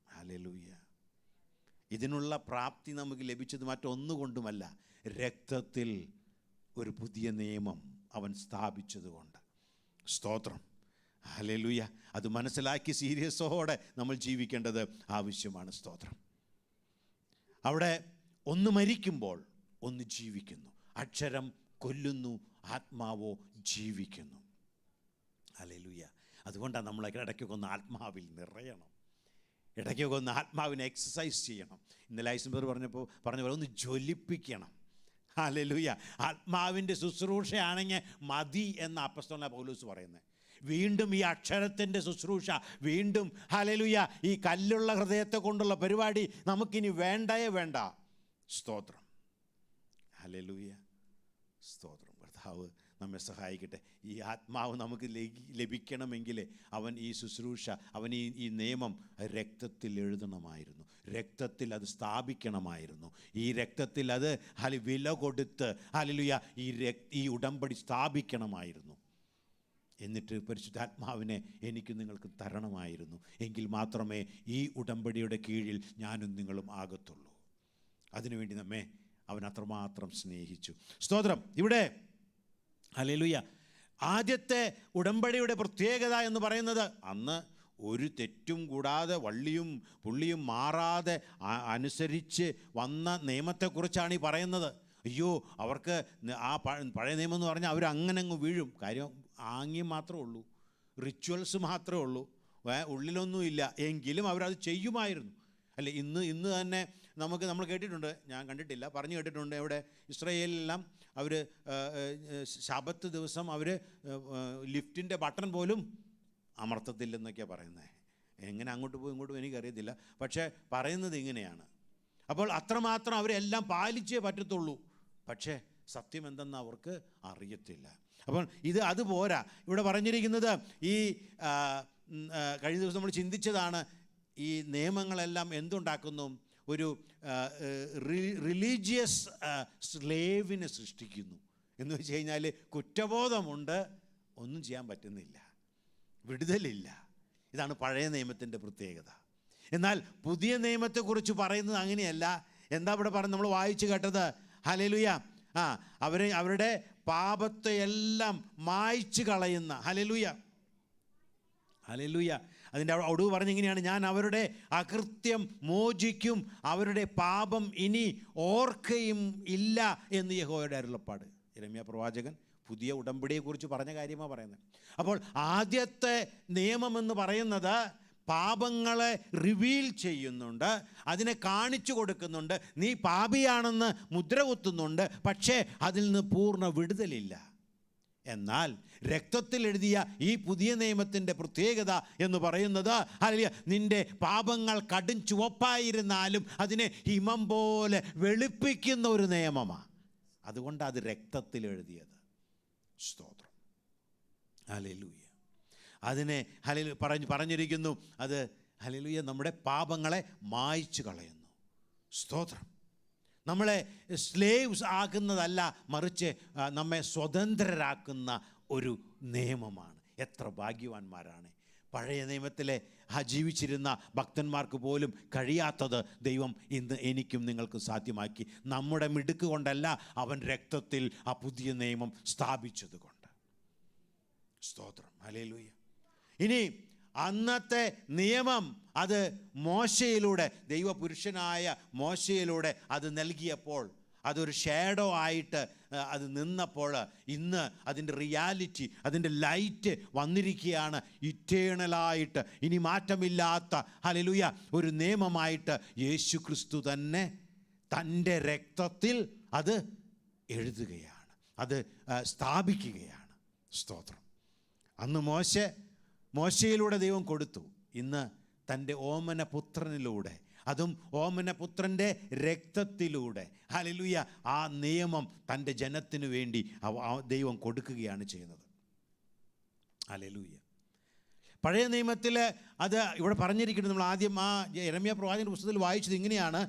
ഹല്ലേലൂയ. ഇതിനുള്ള പ്രാപ്തി നമുക്ക് ലഭിച്ചത് മറ്റൊന്നുകൊണ്ടുമല്ല, രക്തത്തിൽ ഒരു പുതിയ നിയമം അവൻ സ്ഥാപിച്ചതുകൊണ്ട്. സ്തോത്രം. ഹല്ലേലൂയ. അത് മനസ്സിലാക്കി സീരിയസോടെ നമ്മൾ ജീവിക്കേണ്ടത് ആവശ്യമാണ്. സ്തോത്രം. അവിടെ ഒന്ന് മരിക്കുമ്പോൾ ഒന്ന് ജീവിക്കുന്നു. അക്ഷരം കൊല്ലുന്നു, ആത്മാവോ ജീവിക്കുന്നു. ഹല്ലേലൂയ. അതുകൊണ്ടാണ് നമ്മൾ ഇടയ്ക്കൊക്കെ ഒന്ന് ആത്മാവിൽ നിറയണം. ഇടയ്ക്കൊക്കെ ഒന്ന് ആത്മാവിനെ എക്സസൈസ് ചെയ്യണം. ഇന്നലെ ഐസൻ ബ്രദർ പറഞ്ഞ പോലെ ഒന്ന് ജ്വലിപ്പിക്കണം. ഹല്ലേലൂയ. ആത്മാവിൻ്റെ ശുശ്രൂഷയാണെങ്കിൽ മതി എന്ന അപ്പസ്തലനായ പൗലോസ് പറയുന്നത്. വീണ്ടും ഈ അക്ഷരത്തിൻ്റെ ശുശ്രൂഷ, വീണ്ടും ഹല്ലേലൂയ ഈ കല്ലുള്ള ഹൃദയത്തെ കൊണ്ടുള്ള പരിപാടി നമുക്കിനി വേണ്ടേ വേണ്ട. സ്തോത്രം, ഹല്ലേലൂയ, സ്തോത്രം. കർത്താവ് നമ്മെ സഹായിക്കട്ടെ. ഈ ആത്മാവ് നമുക്ക് ലഭിക്കണമെങ്കിൽ അവൻ ഈ ശുശ്രൂഷ, അവൻ ഈ നിയമം രക്തത്തിൽ എഴുതണമായിരുന്നു, രക്തത്തിൽ അത് സ്ഥാപിക്കണമായിരുന്നു. ഈ രക്തത്തിൽ അത് വില കൊടുത്ത് ഹല്ലേലൂയ ഈ ഉടമ്പടി സ്ഥാപിക്കണമായിരുന്നു. എന്നിട്ട് പരിശുദ്ധാത്മാവിനെ എനിക്ക് നിങ്ങൾക്ക് തരണമായിരുന്നു. എങ്കിൽ മാത്രമേ ഈ ഉടമ്പടിയുടെ കീഴിൽ ഞാനും നിങ്ങളും ആകത്തുള്ളൂ. അതിനുവേണ്ടി നമ്മെ അവൻ അത്രമാത്രം സ്നേഹിച്ചു. സ്തോത്രം. ഇവിടെ ഹല്ലേലൂയ ആദ്യത്തെ ഉടമ്പടിയുടെ പ്രത്യേകത എന്ന് പറയുന്നത്, അന്ന് ഒരു തെറ്റും കൂടാതെ വള്ളിയും പുള്ളിയും മാറാതെ അനുസരിച്ച് വന്ന നിയമത്തെക്കുറിച്ചാണ് ഈ പറയുന്നത്. അയ്യോ, അവർക്ക് ആ പഴയ നിയമം എന്ന് പറഞ്ഞാൽ അവർ അങ്ങനെ അങ്ങ് വീഴും. കാര്യം ആംഗ്യം മാത്രമേ ഉള്ളൂ, റിച്വൽസ് മാത്രമേ ഉള്ളൂ, ഉള്ളിലൊന്നുമില്ല. എങ്കിലും അവരത് ചെയ്യുമായിരുന്നു. അല്ലേ, ഇന്ന് തന്നെ നമ്മൾ കേട്ടിട്ടുണ്ട്, ഞാൻ കണ്ടിട്ടില്ല, പറഞ്ഞു കേട്ടിട്ടുണ്ട്. ഇവിടെ ഇസ്രായേലിലെല്ലാം അവർ ശബത്ത് ദിവസം അവർ ലിഫ്റ്റിൻ്റെ ബട്ടൺ പോലും അമർത്തത്തില്ലെന്നൊക്കെയാണ് പറയുന്നത്. എങ്ങനെ അങ്ങോട്ട് പോകും ഇങ്ങോട്ടും എനിക്കറിയത്തില്ല, പക്ഷേ പറയുന്നത് ഇങ്ങനെയാണ്. അപ്പോൾ അത്രമാത്രം അവരെല്ലാം പാലിച്ചേ പറ്റത്തുള്ളൂ. പക്ഷേ സത്യം എന്തെന്ന് അവർക്ക് അറിയത്തില്ല. അപ്പോൾ അതുപോരാ. ഇവിടെ പറഞ്ഞിരിക്കുന്നത് ഈ കഴിഞ്ഞ ദിവസം നമ്മൾ ചിന്തിച്ചതാണ്, ഈ നിയമങ്ങളെല്ലാം എന്തുണ്ടാക്കുന്നു? ഒരു റിലീജിയസ് സ്ലേവിനെ സൃഷ്ടിക്കുന്നു. എന്ന് വെച്ച് കഴിഞ്ഞാൽ കുറ്റബോധമുണ്ട്, ഒന്നും ചെയ്യാൻ പറ്റുന്നില്ല, വിടുതലില്ല. ഇതാണ് പഴയ നിയമത്തിൻ്റെ പ്രത്യേകത. എന്നാൽ പുതിയ നിയമത്തെക്കുറിച്ച് പറയുന്നത് അങ്ങനെയല്ല. എന്താ ഇവിടെ പറഞ്ഞ് നമ്മൾ വായിച്ചു കേട്ടത്? ഹല്ലേലൂയ, അവരുടെ പാപത്തെ എല്ലാം മായ്ച്ചു കളയുന്ന, ഹല്ലേലൂയ ഹല്ലേലൂയ. അതിൻ്റെ ഒടുവ് പറഞ്ഞിങ്ങനെയാണ്, ഞാൻ അവരുടെ അകൃത്യം മോചിക്കും, അവരുടെ പാപം ഇനി ഓർക്കയും ഇല്ല എന്ന് യഹോവയുടെ അരുളപ്പാട്. യിരെമ്യാ പ്രവാചകൻ പുതിയ ഉടമ്പടിയെക്കുറിച്ച് പറഞ്ഞ കാര്യമാണ് പറയുന്നത്. അപ്പോൾ ആദ്യത്തെ നിയമമെന്ന് പറയുന്നത് പാപങ്ങളെ റിവീൽ ചെയ്യുന്നുണ്ട്, അതിനെ കാണിച്ചു കൊടുക്കുന്നുണ്ട്. നീ പാപിയാണെന്ന് മുദ്ര കുത്തുന്നുണ്ട്, പക്ഷേ അതിൽ നിന്ന് പൂർണ്ണ വിടുതലില്ല. എന്നാൽ രക്തത്തിൽ എഴുതിയ ഈ പുതിയ നിയമത്തിൻ്റെ പ്രത്യേകത എന്ന് പറയുന്നത്, ഹല്ലേലൂയ, നിന്റെ പാപങ്ങൾ കടും ചുവപ്പായിരുന്നാലും അതിനെ ഹിമം പോലെ വെളുപ്പിക്കുന്ന ഒരു നിയമമാണ്. അതുകൊണ്ട് അത് രക്തത്തിൽ എഴുതിയത്. സ്തോത്രം, ഹല്ലേലൂയ. അതിനെ പറഞ്ഞിരിക്കുന്നു, അത് ഹല്ലേലൂയ നമ്മുടെ പാപങ്ങളെ മായ്ച്ചു കളയുന്നു. സ്തോത്രം. നമ്മളെ സ്ലേവ്സ് ആക്കുന്നതല്ല, മറിച്ച് നമ്മെ സ്വതന്ത്രരാക്കുന്ന ഒരു നിയമമാണ്. എത്ര ഭാഗ്യവാന്മാരാണ്! പഴയ നിയമത്തിലെ ജീവിച്ചിരുന്ന ഭക്തന്മാർക്ക് പോലും കഴിയാത്തത് ദൈവം ഇന്ന് എനിക്കും നിങ്ങൾക്കും സാധ്യമാക്കി. നമ്മുടെ മിടുക്ക് കൊണ്ടല്ല, അവൻ രക്തത്തിൽ ആ പുതിയ നിയമം സ്ഥാപിച്ചത് കൊണ്ട്. സ്തോത്രം, ഹല്ലേലൂയ. ഇനി അന്നത്തെ നിയമം അത് മോശയിലൂടെ, ദൈവപുരുഷനായ മോശയിലൂടെ അത് നൽകിയപ്പോൾ, അതൊരു ഷാഡോ ആയിട്ട് അത് നിന്നപ്പോൾ, ഇന്ന് അതിൻ്റെ റിയാലിറ്റി, അതിൻ്റെ ലൈറ്റ് വന്നിരിക്കുകയാണ്. ഇറ്റേണലായിട്ട്, ഇനി മാറ്റമില്ലാത്ത ഹല്ലേലൂയ ഒരു നിയമമായിട്ട് യേശു ക്രിസ്തു തന്നെ തൻ്റെ രക്തത്തിൽ അത് എഴുതുകയാണ്, അത് സ്ഥാപിക്കുകയാണ്. സ്തോത്രം. അന്ന് മോശയിലൂടെ ദൈവം കൊടുത്തു. ഇന്ന് തൻ്റെ ഓമനപുത്രനിലൂടെ, അതും ഓമനപുത്രൻ്റെ രക്തത്തിലൂടെ, ഹല്ലേലൂയ, ആ നിയമം തൻ്റെ ജനത്തിനു വേണ്ടി ദൈവം കൊടുക്കുകയാണ് ചെയ്യുന്നത്. ഹല്ലേലൂയ. പഴയ നിയമത്തിൽ അത് ഇവിടെ പറഞ്ഞിരിക്കുന്നത്, നമ്മൾ ആദ്യം ആ യിരെമ്യാ പ്രവാചകന്റെ പുസ്തകത്തിൽ വായിച്ചത് ഇങ്ങനെയാണ്,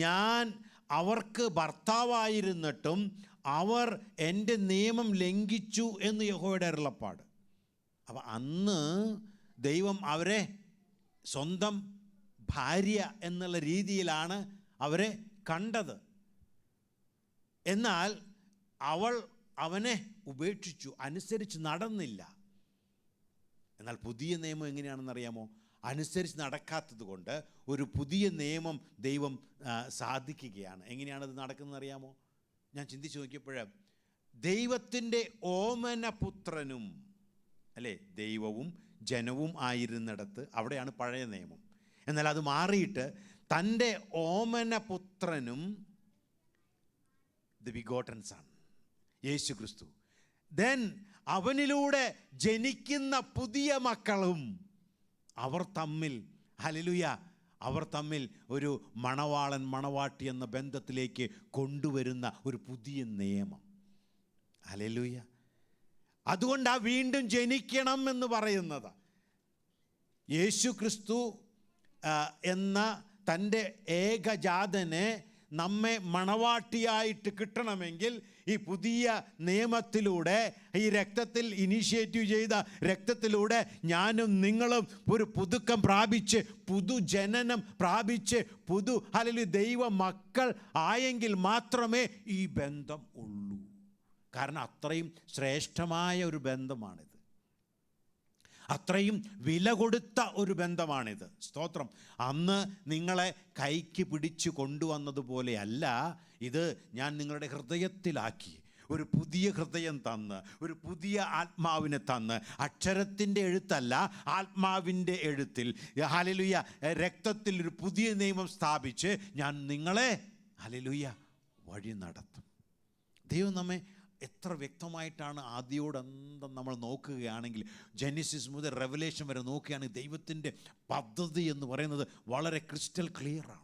ഞാൻ അവർക്ക് ഭർത്താവായിരുന്നിട്ടും അവർ എൻ്റെ നിയമം ലംഘിച്ചു എന്ന് യഹോവയുടെ അരുളപ്പാട്. അപ്പം അന്ന് ദൈവം അവരെ സ്വന്തം ഭാര്യ എന്നുള്ള രീതിയിലാണ് അവരെ കണ്ടത്. എന്നാൽ അവനെ ഉപേക്ഷിച്ചു, അനുസരിച്ച് നടന്നില്ല. എന്നാൽ പുതിയ നിയമം എങ്ങനെയാണെന്നറിയാമോ? അനുസരിച്ച് നടക്കാത്തത് കൊണ്ട് ഒരു പുതിയ നിയമം ദൈവം സാധിക്കുകയാണ്. എങ്ങനെയാണത് നടക്കുന്നതെന്നറിയാമോ? ഞാൻ ചിന്തിച്ച് നോക്കിയപ്പോൾ, ദൈവത്തിൻ്റെ ഓമനപുത്രനും, അല്ലേ, ദൈവവും ജനവും ആയിരുന്നിടത്ത് അവിടെയാണ് പഴയ നിയമം. എന്നാൽ അത് മാറിയിട്ട് തൻ്റെ ഓമനപുത്രനും, ദി ബിഗോട്ടൻ സൺ യേശു ക്രിസ്തു, ദെൻ അവനിലൂടെ ജനിക്കുന്ന പുതിയ മക്കളും അവർ തമ്മിൽ ഹല്ലേലൂയ അവർ തമ്മിൽ ഒരു മണവാളൻ മണവാട്ടി എന്ന ബന്ധത്തിലേക്ക് കൊണ്ടുവരുന്ന ഒരു പുതിയ നിയമം. ഹല്ലേലൂയ. അതുകൊണ്ടാണ് വീണ്ടും ജനിക്കണം എന്ന് പറയുന്നത്. യേശു ക്രിസ്തു എന്ന തൻ്റെ ഏകജാതനെ നമ്മെ മണവാട്ടിയായിട്ട് കിട്ടണമെങ്കിൽ ഈ പുതിയ നിയമത്തിലൂടെ, ഈ രക്തത്തിൽ ഇനീഷ്യേറ്റീവ് ചെയ്ത രക്തത്തിലൂടെ ഞാനും നിങ്ങളും ഒരു പുതുക്കം പ്രാപിച്ച് പുതുജനനം പ്രാപിച്ച് ഹല്ലേലൂയ ദൈവ മക്കൾ ആയെങ്കിൽ മാത്രമേ ഈ ബന്ധം ഉള്ളൂ. കാരണം അത്രയും ശ്രേഷ്ഠമായ ഒരു ബന്ധമാണിത്, അത്രയും വില കൊടുത്ത ഒരു ബന്ധമാണിത്. സ്തോത്രം. അന്ന് നിങ്ങളെ കൈക്ക് പിടിച്ചു കൊണ്ടുവന്നതുപോലെയല്ല ഇത്. ഞാൻ നിങ്ങളുടെ ഹൃദയത്തിലാക്കി ഒരു പുതിയ ഹൃദയം തന്ന്, ഒരു പുതിയ ആത്മാവിനെ തന്ന്, അക്ഷരത്തിൻ്റെ എഴുത്തല്ല ആത്മാവിൻ്റെ എഴുത്തിൽ ഹല്ലേലൂയ രക്തത്തിൽ ഒരു പുതിയ നിയമം സ്ഥാപിച്ച് ഞാൻ നിങ്ങളെ ഹല്ലേലൂയ വഴി നടത്തും. ദൈവം നമ്മെ എത്ര വ്യക്തമായിട്ടാണ് ആദിയോടന്തം നമ്മൾ നോക്കുകയാണെങ്കിൽ, ജെനിസിസ് മുതൽ റെവലേഷൻ വരെ നോക്കുകയാണെങ്കിൽ ദൈവത്തിൻ്റെ പദ്ധതി എന്ന് പറയുന്നത് വളരെ ക്രിസ്റ്റൽ ക്ലിയറാണ്.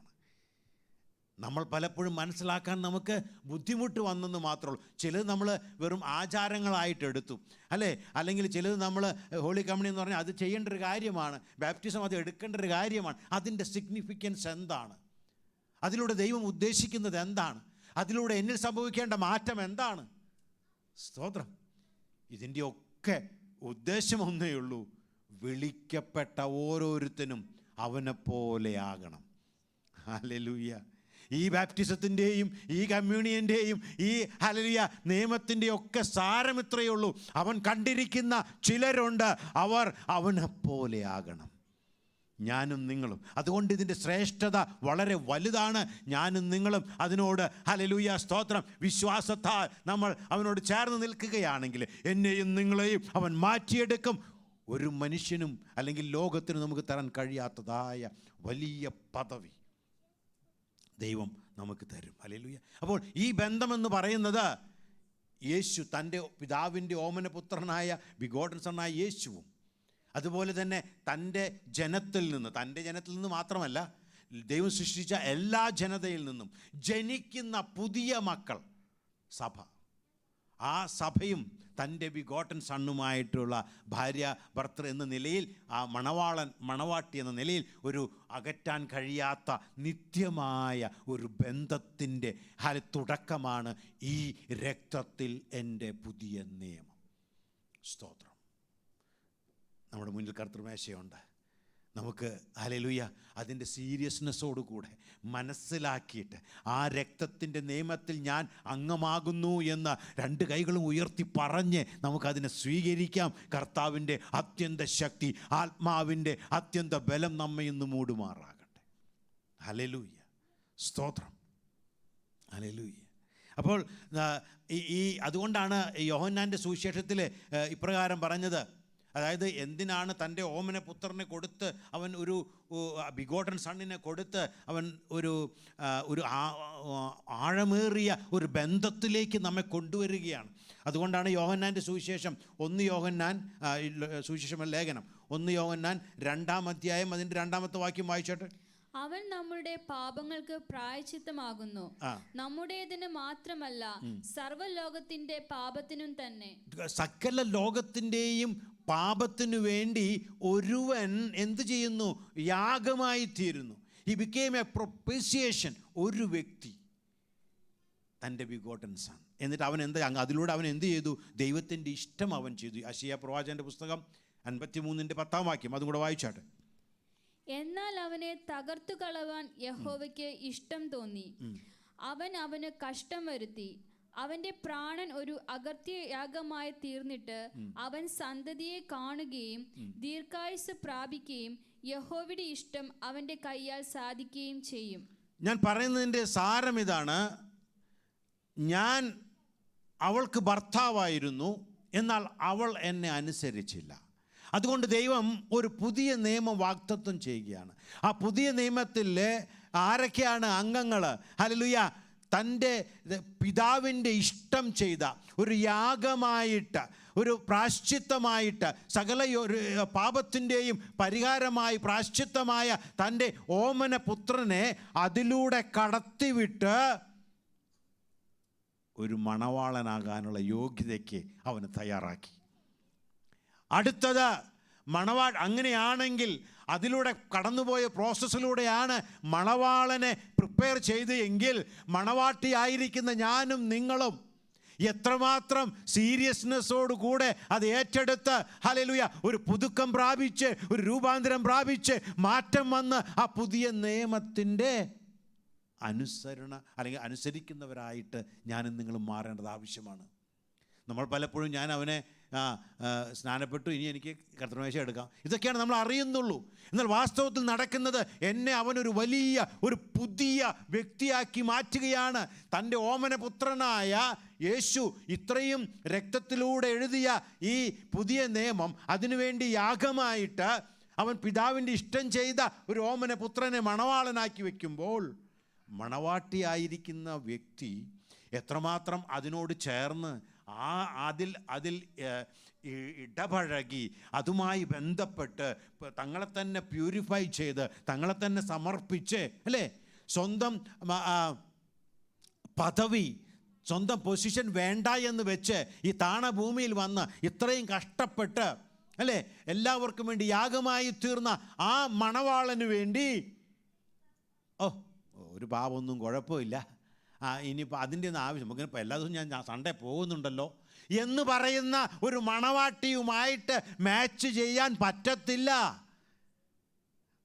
നമ്മൾ പലപ്പോഴും മനസ്സിലാക്കാൻ നമുക്ക് ബുദ്ധിമുട്ട് വന്നെന്ന് മാത്രമേ ഉള്ളൂ. ചിലത് നമ്മൾ വെറും ആചാരങ്ങളായിട്ട് എടുത്തു, അല്ലേ? അല്ലെങ്കിൽ ചിലത് നമ്മൾ ഹോളി കമ്മ്യൂണിയൻ എന്ന് പറഞ്ഞാൽ അത് ചെയ്യേണ്ട ഒരു കാര്യമാണ്, ബാപ്റ്റിസം അത് എടുക്കേണ്ട ഒരു കാര്യമാണ്. അതിൻ്റെ സിഗ്നിഫിക്കൻസ് എന്താണ്? അതിലൂടെ ദൈവം ഉദ്ദേശിക്കുന്നത് എന്താണ്? അതിലൂടെ എന്നിൽ സംഭവിക്കേണ്ട മാറ്റം എന്താണ്? സ്തോത്രം. ഇതിൻ്റെ ഒക്കെ ഉദ്ദേശം ഒന്നേ ഉള്ളൂ, വിളിക്കപ്പെട്ട ഓരോരുത്തനും അവനെപ്പോലെയാകണം. ഹല്ലേലൂയ. ഈ ബാപ്റ്റിസത്തിൻ്റെയും ഈ കമ്മ്യൂണിയൻ്റെയും ഈ ഹല്ലേലൂയ നിയമത്തിൻ്റെയും ഒക്കെ സാരം ഇത്രയേ ഉള്ളൂ. അവൻ കണ്ടിരിക്കുന്ന ചിലരുണ്ട്, അവർ അവനെപ്പോലെയാകണം. ഞാനും നിങ്ങളും. അതുകൊണ്ട് ഇതിൻ്റെ ശ്രേഷ്ഠത വളരെ വലുതാണ്. ഞാനും നിങ്ങളും അതിനോട് ഹല്ലേലൂയ സ്തോത്രം വിശ്വാസത്താൽ നമ്മൾ അവനോട് ചേർന്ന് നിൽക്കുകയാണെങ്കിൽ എന്നെയും നിങ്ങളെയും അവൻ മാറ്റിയെടുക്കും. ഒരു മനുഷ്യനും അല്ലെങ്കിൽ ലോകത്തിന് നമുക്ക് തരാൻ കഴിയാത്തതായ വലിയ പദവി ദൈവം നമുക്ക് തരും. ഹല്ലേലൂയ. അപ്പോൾ ഈ ബന്ധമെന്ന് പറയുന്നത് യേശു തൻ്റെ പിതാവിൻ്റെ ഓമനപുത്രനായ ബിഗോട്ടൻ സണ്ണായ യേശുവും അതുപോലെ തന്നെ തൻ്റെ ജനത്തിൽ നിന്ന് മാത്രമല്ല, ദൈവം സൃഷ്ടിച്ച എല്ലാ ജനതയിൽ നിന്നും ജനിക്കുന്ന പുതിയ മക്കൾ സഭ, ആ സഭയും തൻ്റെ ബിഗോട്ടൻ സണ്ണുമായിട്ടുള്ള ഭാര്യ ഭർത്തൃ എന്ന നിലയിൽ, ആ മണവാട്ടി എന്ന നിലയിൽ ഒരു അകറ്റാൻ കഴിയാത്ത നിത്യമായ ഒരു ബന്ധത്തിൻ്റെ തുടക്കമാണ് ഈ രക്തത്തിൽ എൻ്റെ പുതിയ നിയമം. സ്തോത്രം. നമ്മുടെ മുന്നിൽ കർത്തൃമേശയുണ്ട്. നമുക്ക് ഹല്ലേലൂയ അതിൻ്റെ സീരിയസ്നെസ്സോടുകൂടെ മനസ്സിലാക്കിയിട്ട് ആ രക്തത്തിൻ്റെ നിയമത്തിൽ ഞാൻ അംഗമാകുന്നു എന്ന് രണ്ട് കൈകളും ഉയർത്തി പറഞ്ഞ് നമുക്കതിനെ സ്വീകരിക്കാം. കർത്താവിൻ്റെ അത്യന്ത ശക്തി, ആത്മാവിൻ്റെ അത്യന്ത ബലം നമ്മെ ഇന്ന് മൂടുമാറാകട്ടെ. ഹല്ലേലൂയ. സ്തോത്രം. ഹല്ലേലൂയ. അപ്പോൾ അതുകൊണ്ടാണ് യോഹന്നാൻ്റെ സുവിശേഷത്തിൽ ഇപ്രകാരം പറഞ്ഞത്. അതായത് എന്തിനാണ് തൻ്റെ ഓമനപുത്രനെ കൊടുത്ത് അവൻ ഒരു ബിഗോട്ടൻ സണ്ണിനെ കൊടുത്ത് അവൻ ഒരു ആഴമേറിയ ഒരു ബന്ധത്തിലേക്ക് നമ്മെ കൊണ്ടുവരികയാണ്. അതുകൊണ്ടാണ് യോഹന്നാൻ്റെ സുവിശേഷം 1 യോഹന്നാൻ സുവിശേഷം ലേഖനം 1 യോഹന്നാൻ 2-ാം അധ്യായം അതിൻ്റെ 2-ാമത്തെ വാക്യം വായിച്ചോട്ടെ. അവൻ നമ്മുടെ പാപങ്ങൾക്ക് പ്രായശ്ചിത്തമാകുന്നു, നമ്മുടേതിന് മാത്രമല്ല സർവ്വലോകത്തിന്റെ പാപത്തിനും തന്നെ. സകല ലോകത്തിൻ്റെയും പാപത്തിനു വേണ്ടി ഒരുവൻ എന്ത് ചെയ്യുന്നു? യാഗമായി തീരുന്നു. He became a propitiation. ഒരു വ്യക്തി, തൻ്റെ ബിഗോട്ടൻ സൺ. എന്നിട്ട് അവൻ അതിലൂടെ അവൻ എന്ത് ചെയ്തു? ദൈവത്തിൻ്റെ ഇഷ്ടം അവൻ ചെയ്തു. യെശയ്യാ പ്രവാചകന്റെ പുസ്തകം 53-ന്റെ 10-ാം വാക്യം അതും കൂടെ വായിച്ചാട്ടെ. എന്നാൽ അവനെ തകർത്തു കളവാൻ യഹോവയ്ക്ക് ഇഷ്ടം തോന്നി, അവൻ അവന് കഷ്ടം വരുത്തി. അവന്റെ പ്രാണൻ ഒരു അകൃത്യയാഗമായി തീർന്നിട്ട് അവൻ സന്തതിയെ കാണുകയും ദീർഘായുസ് പ്രാപിക്കുകയും യഹോവയുടെ ഇഷ്ടം അവന്റെ കൈയാൽ സാധിക്കുകയും ചെയ്യും. ഞാൻ പറയുന്നതിൻ്റെ സാരം ഇതാണ്. ഞാൻ അവൾക്ക് ഭർത്താവായിരുന്നു, എന്നാൽ അവൾ എന്നെ അനുസരിച്ചില്ല. അതുകൊണ്ട് ദൈവം ഒരു പുതിയ നിയമം വാഗ്ദത്തം ചെയ്യുകയാണ്. ആ പുതിയ നിയമത്തിൽ ആരൊക്കെയാണ് അംഗങ്ങൾ? ഹല്ലേലൂയ. തൻ്റെ പിതാവിൻ്റെ ഇഷ്ടം ചെയ്ത ഒരു യാഗമായിട്ട്, ഒരു പ്രാശ്ചിത്തമായിട്ട്, സകല പാപത്തിൻ്റെയും പരിഹാരമായി പ്രാശ്ചിത്തമായ തൻ്റെ ഓമന പുത്രനെ അതിലൂടെ കടത്തിവിട്ട് ഒരു മണവാളനാകാനുള്ള യോഗ്യതയ്ക്ക് അവന് തയ്യാറാക്കി. അടുത്തത് അങ്ങനെയാണെങ്കിൽ അതിലൂടെ കടന്നുപോയ പ്രോസസ്സിലൂടെയാണ് മണവാളനെ പ്രിപ്പയർ ചെയ്ത് എങ്കിൽ മണവാട്ടിയായിരിക്കുന്ന ഞാനും നിങ്ങളും എത്രമാത്രം സീരിയസ്നെസ്സോടുകൂടെ അത് ഏറ്റെടുത്ത് ഹല്ലേലൂയ ഒരു പുതുക്കം പ്രാപിച്ച്, ഒരു രൂപാന്തരം പ്രാപിച്ച്, മാറ്റം വന്ന് ആ പുതിയ നിയമത്തിൻ്റെ അനുസരിക്കുന്നവരായിട്ട് ഞാനും നിങ്ങളും മാറേണ്ടത് ആവശ്യമാണ്. നമ്മൾ പലപ്പോഴും ഞാൻ അവനെ സ്നാനപ്പെട്ടു, ഇനി എനിക്ക് കർത്തൃമേശ എടുക്കാം, ഇതൊക്കെയാണ് നമ്മൾ അറിയുന്നുള്ളൂ. എന്നാൽ വാസ്തവത്തിൽ നടക്കുന്നത് എന്നെ അവനൊരു ഒരു പുതിയ വ്യക്തിയാക്കി മാറ്റുകയാണ്. തൻ്റെ ഓമനപുത്രനായ യേശു ഇത്രയും രക്തത്തിലൂടെ എഴുതിയ ഈ പുതിയ നിയമം അതിനുവേണ്ടി യാഗമായിട്ട് അവൻ പിതാവിൻ്റെ ഇഷ്ടം ചെയ്ത ഒരു ഓമനപുത്രനെ മണവാളനാക്കി വയ്ക്കുമ്പോൾ മണവാട്ടിയായിരിക്കുന്ന വ്യക്തി എത്രമാത്രം അതിനോട് ചേർന്ന് അതിൽ ഇടപഴകി അതുമായി ബന്ധപ്പെട്ട് തങ്ങളെ തന്നെ പ്യൂരിഫൈ ചെയ്ത് തങ്ങളെ തന്നെ സമർപ്പിച്ച്, അല്ലേ, സ്വന്തം പദവി, സ്വന്തം പൊസിഷൻ വേണ്ട എന്ന് വെച്ച് ഈ താണഭൂമിയിൽ വന്ന് ഇത്രയും കഷ്ടപ്പെട്ട്, അല്ലേ, എല്ലാവർക്കും വേണ്ടി യാഗമായി തീർന്ന ആ മണവാളന് വേണ്ടി ഒരു പാവമൊന്നും കുഴപ്പമില്ല, ഇനിയിപ്പോൾ അതിൻ്റെ ഒന്നും ആവശ്യം, നമുക്കിപ്പോൾ എല്ലാ ദിവസവും ഞാൻ സൺഡേ പോകുന്നുണ്ടല്ലോ എന്ന് പറയുന്ന ഒരു മണവാട്ടിയുമായിട്ട് മാച്ച് ചെയ്യാൻ പറ്റത്തില്ല.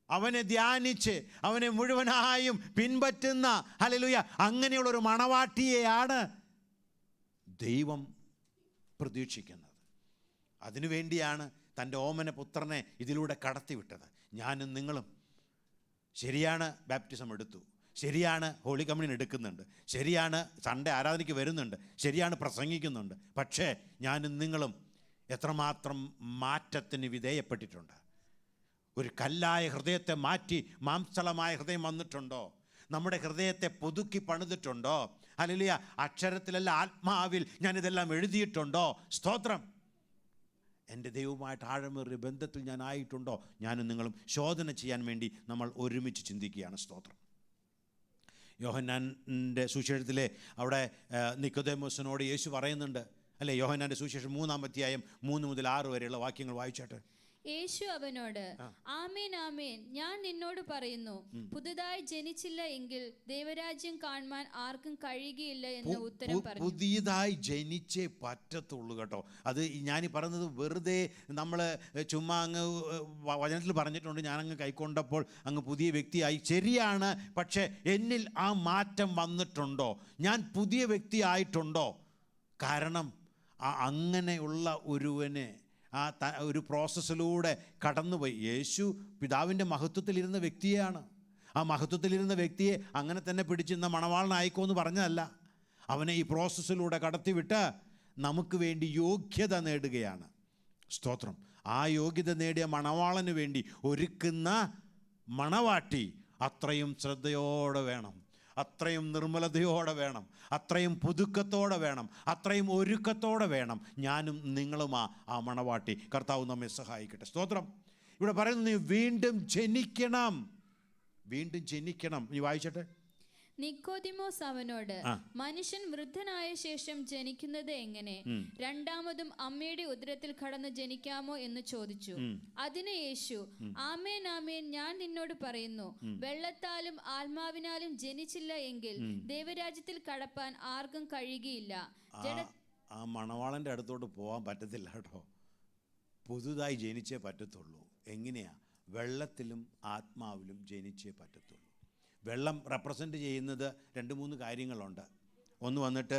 അവനെ ധ്യാനിച്ച് അവനെ മുഴുവനായും പിൻപറ്റുന്ന ഹല്ലേലൂയ അങ്ങനെയുള്ളൊരു മണവാട്ടിയെയാണ് ദൈവം പ്രതീക്ഷിക്കുന്നത്. അതിനുവേണ്ടിയാണ് തൻ്റെ ഓമന പുത്രനെ ഇതിലൂടെ കടത്തിവിട്ടത്. ഞാനും നിങ്ങളും ശരിയാണ്, ബാപ്റ്റിസം എടുത്തു, ശരിയാണ്, ഹോളി കമ്മ്യൂണിയൻ എടുക്കുന്നുണ്ട്, ശരിയാണ്, സൺഡേ ആരാധനയ്ക്ക് വരുന്നുണ്ട്, ശരിയാണ്, പ്രസംഗിക്കുന്നുണ്ട്. പക്ഷേ ഞാനും നിങ്ങളും എത്രമാത്രം മാറ്റത്തിന് വിധേയപ്പെട്ടിട്ടുണ്ട്? ഒരു കല്ലായ ഹൃദയത്തെ മാറ്റി മാംസളമായ ഹൃദയം വന്നിട്ടുണ്ടോ? നമ്മുടെ ഹൃദയത്തെ പുതുക്കി പണിതിട്ടുണ്ടോ? ഹല്ലേലൂയ, അക്ഷരത്തിലല്ല ആത്മാവിൽ ഞാനിതെല്ലാം എഴുതിയിട്ടുണ്ടോ? സ്തോത്രം. എൻ്റെ ദൈവവുമായിട്ട് ആഴമേറിയ ബന്ധത്തിൽ ഞാൻ ആയിട്ടുണ്ടോ? ഞാനും നിങ്ങളും ശോധന ചെയ്യാൻ വേണ്ടി നമ്മൾ ഒരുമിച്ച് ചിന്തിക്കുകയാണ്. സ്തോത്രം. യോഹന്നാൻ്റെ സുവിശേഷത്തിലെ അവിടെ നിക്കോദേമോസിനോട് യേശു പറയുന്നുണ്ട്, അല്ലേ, യോഹന്നാൻ്റെ സുവിശേഷം 3-ാം അധ്യായം 3 മുതൽ 6 വരെയുള്ള വാക്യങ്ങൾ വായിച്ചാട്ടെ. യേശു അവനോട്, ആമേൻ ആമേൻ ഞാൻ നിന്നോട് പറയുന്നു, പുതുതായി ജനിച്ചില്ല എങ്കിൽ ദൈവരാജ്യം കാണുവാൻ ആർക്കും കഴിയുകയില്ല എന്ന് ഉത്തരം പറഞ്ഞു. പുതിയതായി ജനിച്ചേ പറ്റത്തുള്ളൂ കേട്ടോ. അത് ഞാനീ പറയുന്നത് വെറുതെ നമ്മൾ ചുമ്മാ അങ്ങ് വചനത്തിൽ പറഞ്ഞിട്ടുണ്ട്, ഞാനങ്ങ് കൈക്കൊണ്ടപ്പോൾ അങ്ങ് പുതിയ വ്യക്തിയായി. ശരിയാണ്, പക്ഷേ എന്നിൽ ആ മാറ്റം വന്നിട്ടുണ്ടോ? ഞാൻ പുതിയ വ്യക്തിയായിട്ടുണ്ടോ? കാരണം അങ്ങനെയുള്ള ഒരുവനെ ഒരു പ്രോസസ്സിലൂടെ കടന്നുപോയി. യേശു പിതാവിൻ്റെ മഹത്വത്തിലിരുന്ന വ്യക്തിയാണ്. ആ മഹത്വത്തിലിരുന്ന വ്യക്തിയെ അങ്ങനെ തന്നെ പിടിച്ചിരുന്ന മണവാളനായിക്കോ എന്ന് പറഞ്ഞതല്ല. അവനെ ഈ പ്രോസസ്സിലൂടെ കടത്തിവിട്ട് നമുക്ക് വേണ്ടി യോഗ്യത നേടുകയാണ്. സ്തോത്രം. ആ യോഗ്യത നേടിയ മണവാളന് വേണ്ടി ഒരുക്കുന്ന മണവാട്ടി അത്രയും ശ്രദ്ധയോടെ വേണം, അത്രയും നിർമ്മലതയോടെ വേണം, അത്രയും പുതുക്കത്തോടെ വേണം, അത്രയും ഒരുക്കത്തോടെ വേണം. ഞാനും നിങ്ങളുമാ ആ മണവാട്ടി. കർത്താവ് നമ്മെ സഹായിക്കട്ടെ. സ്തോത്രം. ഇവിടെ പറയുന്നത് നീ വീണ്ടും ജനിക്കണം, വീണ്ടും ജനിക്കണം. നീ വായിച്ചട്ടെ. നിക്കോദിമോസ് അവനോട്, മനുഷ്യൻ വൃദ്ധനായ ശേഷം ജനിക്കുന്നത് എങ്ങനെ? രണ്ടാമതും അമ്മയുടെ ഉദരത്തിൽ കടന്ന് ജനിക്കാമോ എന്ന് ചോദിച്ചു. അതിന് യേശു, ആമേൻ ആമേൻ ഞാൻ നിന്നോട് പറയുന്നു, വെള്ളത്താലും ആത്മാവിനാലും ജനിച്ചില്ല എങ്കിൽ ദൈവരാജ്യത്തിൽ കടപ്പാൻ ആർക്കും കഴിയുകയില്ല. ആ മണവാളന്റെ അടുത്തോട്ട് പോകാൻ പറ്റത്തില്ല കേട്ടോ. പുതുതായി ജനിച്ചേ പറ്റത്തുള്ളൂ. എങ്ങനെയാ? വെള്ളത്തിലും ആത്മാവിലും ജനിച്ചേ പറ്റത്തുള്ളൂ. വെള്ളം റെപ്രസെൻ്റ് ചെയ്യുന്നത് 2-3 കാര്യങ്ങളുണ്ട്. ഒന്ന് വന്നിട്ട്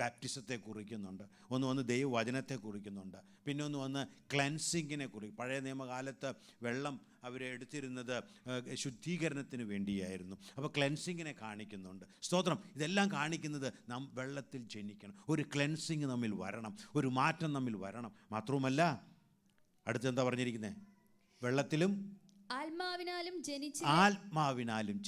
ബാപ്റ്റിസത്തെ കുറിക്കുന്നുണ്ട്, ഒന്ന് വന്ന് ദൈവവചനത്തെ കുറിക്കുന്നുണ്ട്, പിന്നെ ഒന്ന് വന്ന് ക്ലെൻസിങ്ങിനെ കുറിക്കും. പഴയ നിയമകാലത്ത് വെള്ളം അവരെ എടുത്തിരുന്നത് ശുദ്ധീകരണത്തിന് വേണ്ടിയായിരുന്നു. അപ്പോൾ ക്ലെൻസിങ്ങിനെ കാണിക്കുന്നുണ്ട്. സ്തോത്രം. ഇതെല്ലാം കാണിക്കുന്നത് നാം വെള്ളത്തിൽ ജനിക്കണം, ഒരു ക്ലെൻസിങ് നമ്മിൽ വരണം, ഒരു മാറ്റം നമ്മിൽ വരണം. മാത്രവുമല്ല അടുത്തെന്താ പറഞ്ഞിരിക്കുന്നത്? വെള്ളത്തിലും ആത്മാവിനാലും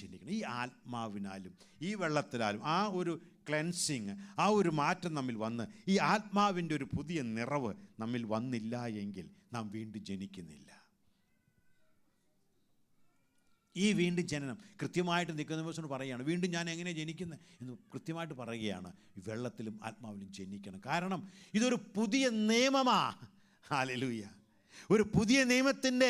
ജനിക്കണം. ഈ ആത്മാവിനാലും ഈ വെള്ളത്തിലാലും ആ ഒരു ക്ലെൻസിങ്, ആ ഒരു മാറ്റം നമ്മിൽ വന്ന് ഈ ആത്മാവിൻ്റെ ഒരു പുതിയ നിറവ് നമ്മിൽ വന്നില്ല എങ്കിൽ നാം വീണ്ടും ജനിക്കുന്നില്ല. ഈ വീണ്ടും ജനനം കൃത്യമായിട്ട് നിക്കോദെമോസിനോട് പറയുകയാണ്, വീണ്ടും ഞാൻ എങ്ങനെ ജനിക്കുന്നത് എന്ന് കൃത്യമായിട്ട് പറയുകയാണ്. വെള്ളത്തിലും ആത്മാവിലും ജനിക്കണം. കാരണം ഇതൊരു പുതിയ നിയമമാണ്. ഹല്ലേലൂയ. ഒരു പുതിയ നിയമത്തിൻ്റെ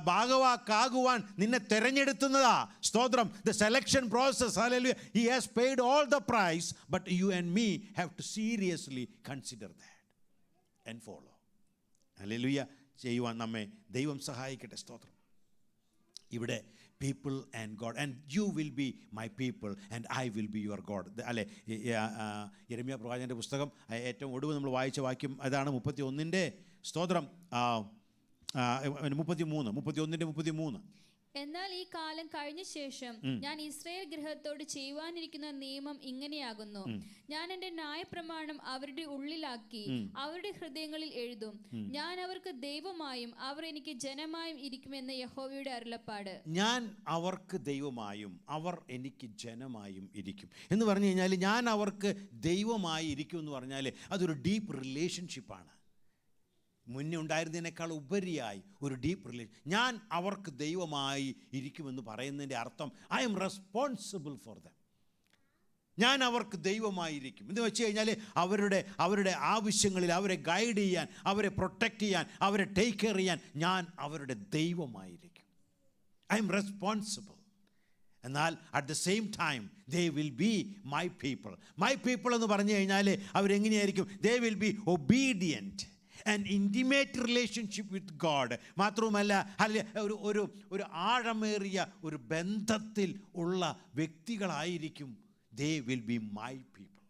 ഭാഗവാക്കാകുവാൻ നിന്നെ തിരഞ്ഞെടുത്തുന്നതാ. സ്തോത്രം. The selection process. Hallelujah. He has paid all the price, but you and me have to seriously consider that and follow. Hallelujah. ചെയ്യുവാൻ നമ്മെ ദൈവം സഹായിക്കട്ടെ. സ്തോത്രം. ഇവിടെ people and God, and you will be my people and I will be your God. അല്ലേ, യിരെമ്യാ പ്രവാചകൻ്റെ പുസ്തകം ഏറ്റവും ഒടുവ് നമ്മൾ വായിച്ച വാക്യം അതാണ്. 31 സ്തോത്രം 31. എന്നാൽ ഈ കാലം കഴിഞ്ഞ ശേഷം ഞാൻ ഇസ്രായേൽ ഗൃഹത്തോട് ചെയ്യുവാനിരിക്കുന്ന നിയമം ഇങ്ങനെയാകുന്നു. ഞാൻ എൻ്റെ ന്യായപ്രമാണം അവരുടെ ഉള്ളിലാക്കി അവരുടെ ഹൃദയങ്ങളിൽ എഴുതും. ഞാൻ അവർക്ക് ദൈവമായും അവർ എനിക്ക് ജനമായും ഇരിക്കുമെന്ന് യഹോവയുടെ അരുളപ്പാട്. ഞാൻ അവർക്ക് ദൈവമായും അവർ എനിക്ക് ജനമായും ഇരിക്കും എന്ന് പറഞ്ഞു കഴിഞ്ഞാൽ, ഞാൻ അവർക്ക് ദൈവമായി ഇരിക്കും എന്ന് പറഞ്ഞാൽ അതൊരു ഡീപ്പ് റിലേഷൻഷിപ്പാണ്. മുന്നേ ഉണ്ടായിരുന്നതിനേക്കാൾ ഉപരിയായി ഒരു ഡീപ്പ് റിലേഷൻ. ഞാൻ അവർക്ക് ദൈവമായി ഇരിക്കുമെന്ന് പറയുന്നതിൻ്റെ അർത്ഥം I am responsible for them. ഞാൻ അവർക്ക് ദൈവമായിരിക്കും എന്ന് വെച്ച് കഴിഞ്ഞാൽ അവരുടെ ആവശ്യങ്ങളിൽ അവരെ ഗൈഡ് ചെയ്യാൻ, അവരെ പ്രൊട്ടക്റ്റ് ചെയ്യാൻ, അവരെ ടേക്ക് കെയർ ചെയ്യാൻ ഞാൻ അവരുടെ ദൈവമായിരിക്കും. I am responsible. എന്നാൽ at the same time they will be my people. My people എന്ന് പറഞ്ഞു കഴിഞ്ഞാൽ അവരെങ്ങനെയായിരിക്കും? They will be obedient and intimate relationship with God. മാത്രവുമല്ല ഒരു ആഴമേറിയ ഒരു ബന്ധത്തിൽ ഉള്ള വ്യക്തികളായിരിക്കും. They will be my people.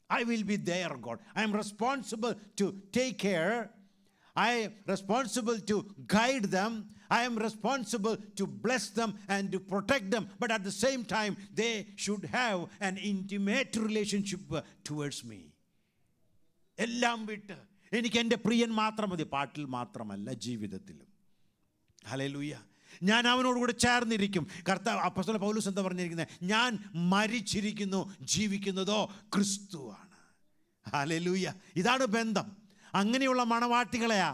I will be their God. I am responsible to take care. I am responsible to guide them. I am responsible to bless them and to protect them. But at the same time, they should have an intimate relationship towards me. എല്ലാം വിട്ട് എനിക്ക് എൻ്റെ പ്രിയൻ മാത്രം മതി. പാട്ടിൽ മാത്രമല്ല, ജീവിതത്തിലും. Hallelujah. ഞാൻ അവനോടുകൂടെ ചേർന്നിരിക്കും. കർത്താവ് അപ്പോസ്തലൻ പൗലോസ് എന്താ പറഞ്ഞിരിക്കുന്നത്? ഞാൻ മരിച്ചിരിക്കുന്നു, ജീവിക്കുന്നതോ ക്രിസ്തുവാണ്. ഹല്ലേലൂയ. ഇതാണ് ബന്ധം. അങ്ങനെയുള്ള മണവാട്ടികളെയാ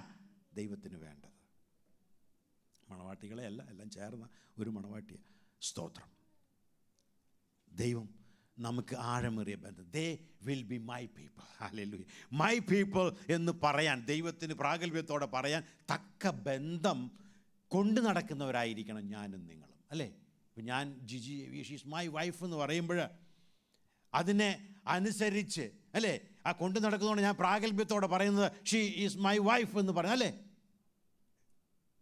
ദൈവത്തിന് വേണ്ടത്. മണവാട്ടികളെയല്ല, എല്ലാം ചേർന്ന ഒരു മണവാട്ടിയ. സ്തോത്രം. ദൈവം നമുക്ക് ആഴമേറിയ ബന്ധം. ദേ will be my people. Hallelujah. My people എന്ന് പറയാൻ, ദൈവത്തിന് പ്രാഗൽഭ്യത്തോടെ പറയാൻ തക്ക ബന്ധം കൊണ്ടു നടക്കുന്നവരായിരിക്കണം ഞാനും നിങ്ങളും. അല്ലേ? ഇപ്പം ഞാൻ ജിജി ഷീസ് മൈ വൈഫ് എന്ന് പറയുമ്പോൾ അതിനെ അനുസരിച്ച്, അല്ലേ, ആ കൊണ്ടു നടക്കുന്നതുകൊണ്ട് ഞാൻ പ്രാഗൽഭ്യത്തോടെ പറയുന്നത് ഷീ ഈസ് മൈ വൈഫ് എന്ന് പറയും. അല്ലേ?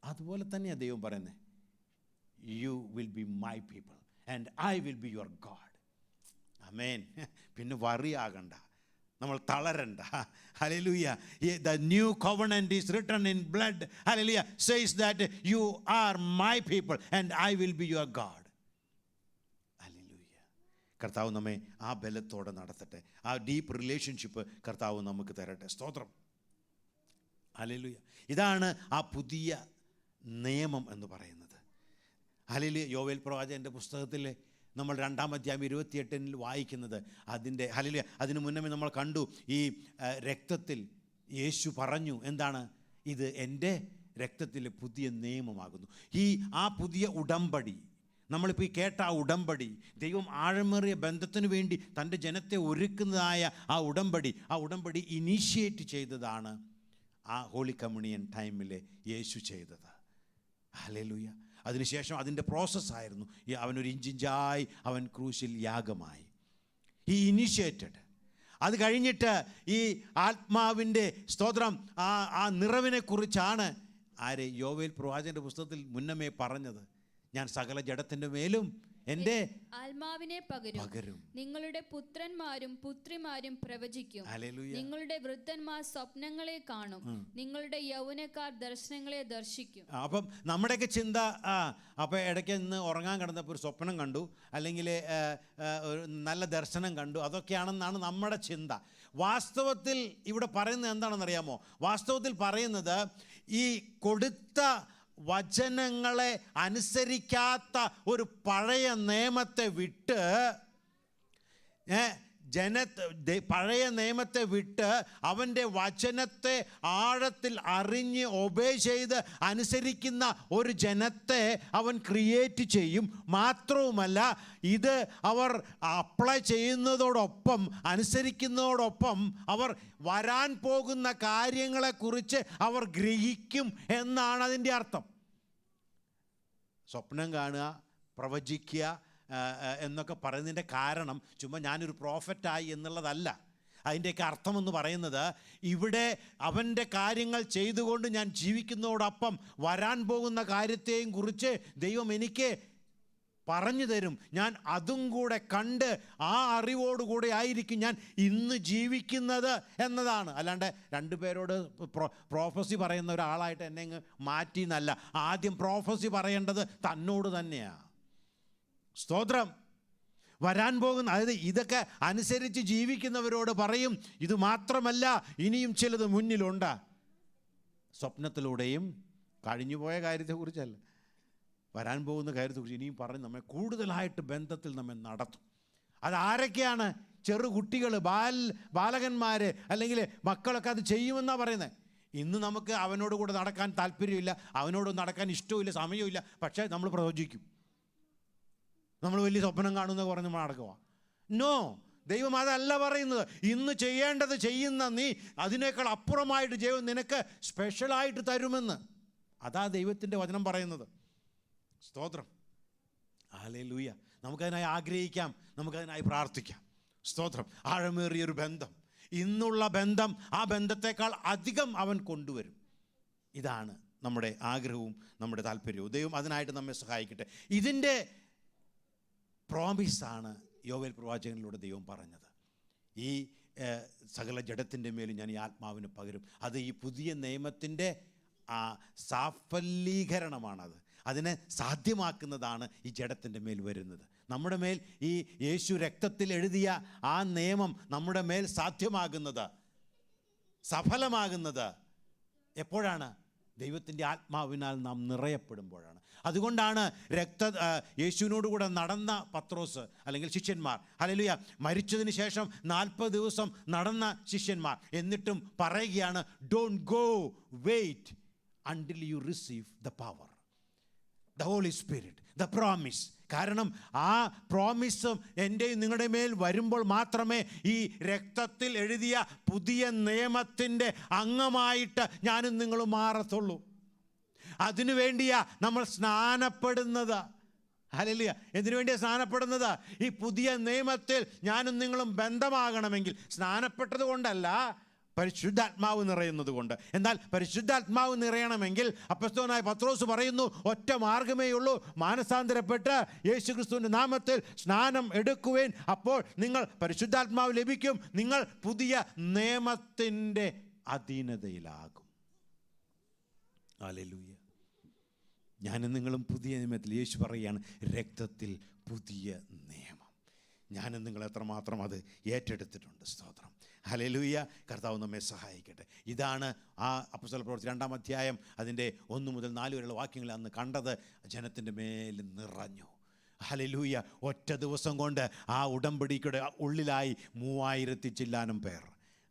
അതുപോലെ തന്നെയാണ് ദൈവം പറയുന്നത്, you will be my people and I will be your God. Amen. പിന്നെ വറിയാകണ്ട, നമ്മൾ തളരണ്ട. Hallelujah. The new covenant is written in blood. Hallelujah. Says that you are my people and I will be your God. കർത്താവ് നമ്മെ ആ ബലത്തോടെ നടത്തട്ടെ. ആ deep relationship കർത്താവ് നമുക്ക് തരട്ടെ. സ്തോത്രം. ഹല്ലേലൂയ. ഇതാണ് ആ പുതിയ നിയമം എന്ന് പറയുന്നത്. ഹല്ലേലൂയ. യോവേൽ പ്രവാചകൻ്റെ പുസ്തകത്തിൽ നമ്മൾ 2-ാം അധ്യായം 28 വായിക്കുന്നത് അതിൻ്റെ ഹല്ലേലൂയ. അതിനു മുന്നമേ നമ്മൾ കണ്ടു, ഈ രക്തത്തിൽ യേശു പറഞ്ഞു എന്താണ്? ഇത് എൻ്റെ രക്തത്തിലെ പുതിയ നിയമമാകുന്നു. ആ പുതിയ ഉടമ്പടി, നമ്മളിപ്പോൾ ഈ കേട്ട ആ ഉടമ്പടി, ദൈവം ആഴമേറിയ ബന്ധത്തിന് വേണ്ടി തൻ്റെ ജനത്തെ ഒരുക്കുന്നതായ ആ ഉടമ്പടി ഇനീഷ്യേറ്റ് ചെയ്തതാണ് ആ ഹോളി കമ്മ്യൂണിയൻ ടൈമിൽ യേശു ചെയ്തത്. ഹല്ലേലൂയ. അതിനുശേഷം അതിൻ്റെ പ്രോസസ്സായിരുന്നു. അവനൊരു ഇഞ്ചിഞ്ചായി അവൻ ക്രൂശിൽ യാഗമായി. ഈ ഇനീഷ്യേറ്റഡ്. അത് കഴിഞ്ഞിട്ട് ഈ ആത്മാവിൻ്റെ സ്തോത്രം, ആ നിറവിനെക്കുറിച്ചാണ് യോവേൽ പ്രവാചകൻ്റെ പുസ്തകത്തിൽ മുന്നമേ പറഞ്ഞത്. ഞാൻ സകല ജഡത്തിൻ്റെ മേലും എൻ്റെ ആത്മാവിനെ പകരും. നിങ്ങളുടെ പുത്രന്മാരും പുത്രിമാരും പ്രവചിക്കും. നിങ്ങളുടെ വൃദ്ധന്മാർ സ്വപ്നങ്ങളെ കാണും. നിങ്ങളുടെ യൗവനക്കാർ ദർശനങ്ങളെ ദർശിക്കും. അപ്പം നമ്മുടെയൊക്കെ ചിന്ത, അപ്പോൾ ഇടയ്ക്ക് ഇന്ന് ഉറങ്ങാൻ കിടന്നപ്പോൾ ഒരു സ്വപ്നം കണ്ടു, അല്ലെങ്കിൽ ഒരു നല്ല ദർശനം കണ്ടു, അതൊക്കെയാണെന്നാണ് നമ്മുടെ ചിന്ത. വാസ്തവത്തിൽ ഇവിടെ പറയുന്നത് എന്താണെന്നറിയാമോ? വാസ്തവത്തിൽ പറയുന്നത് ഈ കൊടുത്ത വചനങ്ങളെ അനുസരിക്കാത്ത ഒരു പഴയ നിയമത്തെ വിട്ട് പഴയ നിയമത്തെ വിട്ട് അവൻ്റെ വചനത്തെ ആഴത്തിൽ അറിഞ്ഞ് ഒബേ ചെയ്ത് അനുസരിക്കുന്ന ഒരു ജനത്തെ അവൻ ക്രിയേറ്റ് ചെയ്യും. മാത്രവുമല്ല, ഇത് അവർ അപ്ലൈ ചെയ്യുന്നതോടൊപ്പം, അനുസരിക്കുന്നതോടൊപ്പം അവർ വരാൻ പോകുന്ന കാര്യങ്ങളെക്കുറിച്ച് അവർ ഗ്രഹിക്കും എന്നാണ് അതിൻ്റെ അർത്ഥം. സ്വപ്നം കാണുക, പ്രവചിക്കുക എന്നൊക്കെ പറയുന്നതിൻ്റെ കാരണം ചുമ്മാ ഞാനൊരു പ്രോഫറ്റായി എന്നുള്ളതല്ല. അതിൻ്റെയൊക്കെ അർത്ഥമെന്ന് പറയുന്നത്, ഇവിടെ അവൻ്റെ കാര്യങ്ങൾ ചെയ്തുകൊണ്ട് ഞാൻ ജീവിക്കുന്നതോടൊപ്പം വരാൻ പോകുന്ന കാര്യത്തെയും കുറിച്ച് ദൈവം എനിക്ക് പറഞ്ഞു തരും. ഞാൻ അതും കൂടെ കണ്ട് ആ അറിവോടുകൂടെ ആയിരിക്കും ഞാൻ ഇന്ന് ജീവിക്കുന്നത് എന്നതാണ്. അല്ലാണ്ട് രണ്ടുപേരോട് പ്രോഫസി പറയുന്ന ഒരാളായിട്ട് എന്നെ അങ്ങ് മാറ്റി എന്നല്ല. ആദ്യം പ്രോഫസി പറയേണ്ടത് തന്നോട് തന്നെയാണ്. സ്തോത്രം. വരാൻ പോകുന്ന, അതായത് ഇതൊക്കെ അനുസരിച്ച് ജീവിക്കുന്നവരോട് പറയും, ഇത് മാത്രമല്ല ഇനിയും ചിലത് മുന്നിലുണ്ട്. സ്വപ്നത്തിലൂടെയും കഴിഞ്ഞുപോയ കാര്യത്തെക്കുറിച്ചല്ല, വരാൻ പോകുന്ന കാര്യത്തെക്കുറിച്ച് ഇനിയും പറഞ്ഞ് നമ്മെ കൂടുതലായിട്ട് ബന്ധത്തിൽ നമ്മെ നടത്തും. അതാരൊക്കെയാണ്? ചെറു കുട്ടികൾ, ബാലകന്മാർ അല്ലെങ്കിൽ മക്കളൊക്കെ അത് ചെയ്യുമെന്നാണ് പറയുന്നത്. ഇന്ന് നമുക്ക് അവനോട് കൂടെ നടക്കാൻ താല്പര്യമില്ല, അവനോട് നടക്കാൻ ഇഷ്ടമില്ല, സമയമില്ല. പക്ഷേ നമ്മൾ പ്രവചിക്കും, നമ്മൾ വലിയ സ്വപ്നം കാണുമെന്ന് പറഞ്ഞ് നമ്മൾ നടക്കുക. നോ, ദൈവം അതല്ല പറയുന്നത്. ഇന്ന് ചെയ്യേണ്ടത് ചെയ്യുന്ന നീ അതിനേക്കാൾ അപ്പുറമായിട്ട് ദൈവം നിനക്ക് സ്പെഷ്യലായിട്ട് തരുമെന്ന്. അതാ ദൈവത്തിൻ്റെ വചനം പറയുന്നത്. സ്തോത്രം. ഹല്ലേലൂയ. നമുക്കതിനായി ആഗ്രഹിക്കാം, നമുക്കതിനായി പ്രാർത്ഥിക്കാം. സ്തോത്രം. ആഴമേറിയൊരു ബന്ധം, ഇന്നുള്ള ബന്ധം, ആ ബന്ധത്തെക്കാൾ അധികം അവൻ കൊണ്ടുവരും. ഇതാണ് നമ്മുടെ ആഗ്രഹവും നമ്മുടെ താല്പര്യവും. ദൈവം അതിനായിട്ട് നമ്മെ സഹായിക്കട്ടെ. ഇതിൻ്റെ പ്രോമിസാണ് യോവേൽ പ്രവാചകനിലൂടെ ദൈവം പറഞ്ഞത്. ഈ സകല ജഡത്തിൻ്റെ മേലും ഞാൻ ഈ ആത്മാവിന് പകരും. അത് ഈ പുതിയ നിയമത്തിൻ്റെ സാഫല്യീകരണമാണത്. അതിനെ സാധ്യമാക്കുന്നതാണ് ഈ ജഡത്തിൻ്റെ മേൽ വരുന്നത്. നമ്മുടെ മേൽ ഈ യേശു രക്തത്തിൽ എഴുതിയ ആ നിയമം നമ്മുടെ മേൽ സാധ്യമാകുന്നത്, സഫലമാകുന്നത് എപ്പോഴാണ്? ദൈവത്തിൻ്റെ ആത്മാവിനാൽ നാം നിറയപ്പെടുമ്പോഴാണ്. അതുകൊണ്ടാണ് യേശുവിനോട് കൂടെ നടന്ന പത്രോസ് അല്ലെങ്കിൽ ശിഷ്യന്മാർ, ഹല്ലേലൂയ, മരിച്ചതിന് ശേഷം 40 ദിവസം നടന്ന ശിഷ്യന്മാർ, എന്നിട്ടും പറയുകയാണ്, don't go, wait until you receive the power, the Holy Spirit, the promise. കാരണം ആ പ്രോമിസും എൻ്റെയും നിങ്ങളുടെ മേൽ വരുമ്പോൾ മാത്രമേ ഈ രക്തത്തിൽ എഴുതിയ പുതിയ നിയമത്തിൻ്റെ അംഗമായിട്ട് ഞാനും നിങ്ങളും മാറത്തുള്ളൂ. അതിനു വേണ്ടിയാ നമ്മൾ സ്നാനപ്പെടുന്നത്. ഹല്ലേലൂയ. എന്തിനു വേണ്ടിയാണ് സ്നാനപ്പെടുന്നത്? ഈ പുതിയ നിയമത്തിൽ ഞാനും നിങ്ങളും ബന്ധമാകണമെങ്കിൽ. സ്നാനപ്പെട്ടത് കൊണ്ടല്ല, പരിശുദ്ധാത്മാവ് നിറയുന്നത് കൊണ്ട്. എന്നാൽ പരിശുദ്ധാത്മാവ് നിറയണമെങ്കിൽ അപ്പോസ്തലനായ പത്രോസ് പറയുന്നു, ഒറ്റ മാർഗമേ ഉള്ളൂ, മാനസാന്തരപ്പെട്ട് യേശുക്രിസ്തുവിൻ്റെ നാമത്തിൽ സ്നാനം എടുക്കുവേൻ, അപ്പോൾ നിങ്ങൾ പരിശുദ്ധാത്മാവ് ലഭിക്കും, നിങ്ങൾ പുതിയ നിയമത്തിൻ്റെ അധീനതയിലാകും. ഹല്ലേലൂയ. ഞാനും നിങ്ങളും പുതിയ നിയമത്തിൽ, യേശു പറയുകയാണ്, രക്തത്തിൽ പുതിയ നിയമം. ഞാനും നിങ്ങൾ എത്രമാത്രം അത് ഏറ്റെടുത്തിട്ടുണ്ട്. സ്തോത്രം. ഹല്ലേലൂയ. കർത്താവ് നമ്മെ സഹായിക്കട്ടെ. ഇതാണ് ആ അപ്പോസ്തല പ്രവൃത്തി 2-ാം അധ്യായം അതിൻ്റെ 1 മുതൽ 4 വരെയുള്ള വാക്യങ്ങൾ അന്ന് കണ്ടത്. ജനത്തിൻ്റെ മേൽ നിറഞ്ഞു. ഹല്ലേലൂയ. ഒറ്റ ദിവസം കൊണ്ട് ആ ഉടമ്പടിയുടെ ഉള്ളിലായി 3000 ചില്ലാനം പേർ.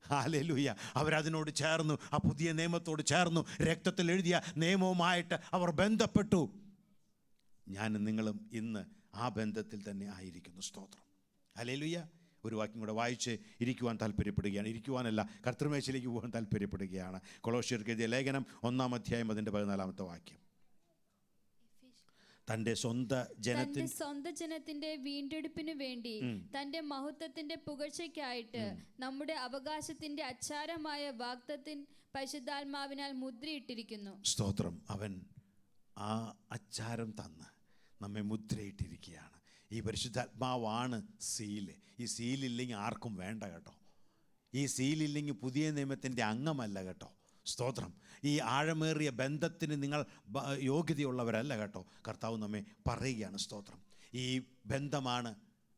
ഹല്ലേലൂയ. അവരതിനോട് ചേർന്നു, ആ പുതിയ നിയമത്തോട് ചേർന്നു, രക്തത്തിൽ എഴുതിയ നിയമവുമായിട്ട് അവർ ബന്ധപ്പെട്ടു. ഞാനും നിങ്ങളും ഇന്ന് ആ ബന്ധത്തിൽ തന്നെ ആയിരിക്കുന്നു. സ്തോത്രം. ഹല്ലേലൂയ. ഒരു വാക്യം കൂടെ വായിച്ച് ഇരിക്കുവാൻ താല്പര്യപ്പെടുകയാണ്. ഇരിക്കുവാനല്ല, കർത്തൃമേശയിലേക്ക് പോകാൻ താല്പര്യപ്പെടുകയാണ്. കൊളോസ്യർക്ക് എഴുതിയ ലേഖനം 1-ാം അധ്യായം അതിൻ്റെ 14-ാമത്തെ വാക്യം. തൻ്റെ സ്വന്തം ജനത്തിന്റെ വീണ്ടെടുപ്പിന് വേണ്ടി തന്റെ മഹത്വത്തിന്റെ പുകഴ്ചയ്ക്കായിട്ട് നമ്മുടെ അവകാശത്തിന്റെ അച്ചാരമായ വാഗ്ദത്തത്തിൻ പരിശുദ്ധാത്മാവിനാൽ മുദ്രയിട്ടിരിക്കുന്നു. സ്തോത്രം. അവൻ ആ അച്ചാരം തന്ന് നമ്മെ മുദ്രയിട്ടിരിക്കുകയാണ്. ഈ പരിശുദ്ധാത്മാവാണ് സീല്. ഈ സീലില്ലെങ്കിൽ ആർക്കും വേണ്ട കേട്ടോ. ഈ സീലില്ലെങ്കിൽ പുതിയ നിയമത്തിൻ്റെ അംഗമല്ല കേട്ടോ. സ്തോത്രം. ഈ ആഴമേറിയ ബന്ധത്തിന് നിങ്ങൾ യോഗ്യതയുള്ളവരല്ല കേട്ടോ. കർത്താവ് നമ്മെ പറയുകയാണ്. സ്തോത്രം. ഈ ബന്ധമാണ്,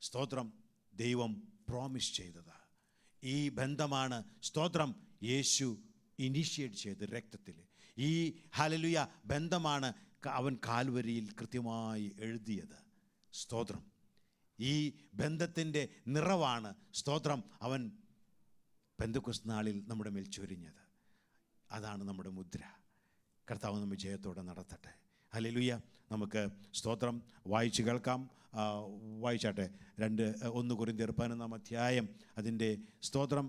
സ്തോത്രം, ദൈവം പ്രോമിസ് ചെയ്തത്. ഈ ബന്ധമാണ്, സ്തോത്രം, യേശു ഇനിഷ്യേറ്റ് ചെയ്ത് രക്തത്തിൽ. ഈ ഹല്ലേലൂയ ബന്ധമാണ് അവൻ കാൽവരിയിൽ കൃത്യമായി എഴുതിയത്. സ്തോത്രം. ഈ ബന്ധത്തിൻ്റെ നിറവാണ്, സ്തോത്രം, അവൻ പെന്തക്കോസ്ത് നാളിൽ നമ്മുടെ മേൽ ചൊരിഞ്ഞത്. അതാണ് നമ്മുടെ മുദ്ര. കർത്താവ് നമ്മെ ജയത്തോടെ നടത്തട്ടെ. ഹല്ലേലൂയ. നമുക്ക് സ്തോത്രം വായിച്ച് കേൾക്കാം. വായിച്ചാട്ടെ. 1 കൊരിന്ത്യർ 11 അധ്യായം അതിൻ്റെ സ്തോത്രം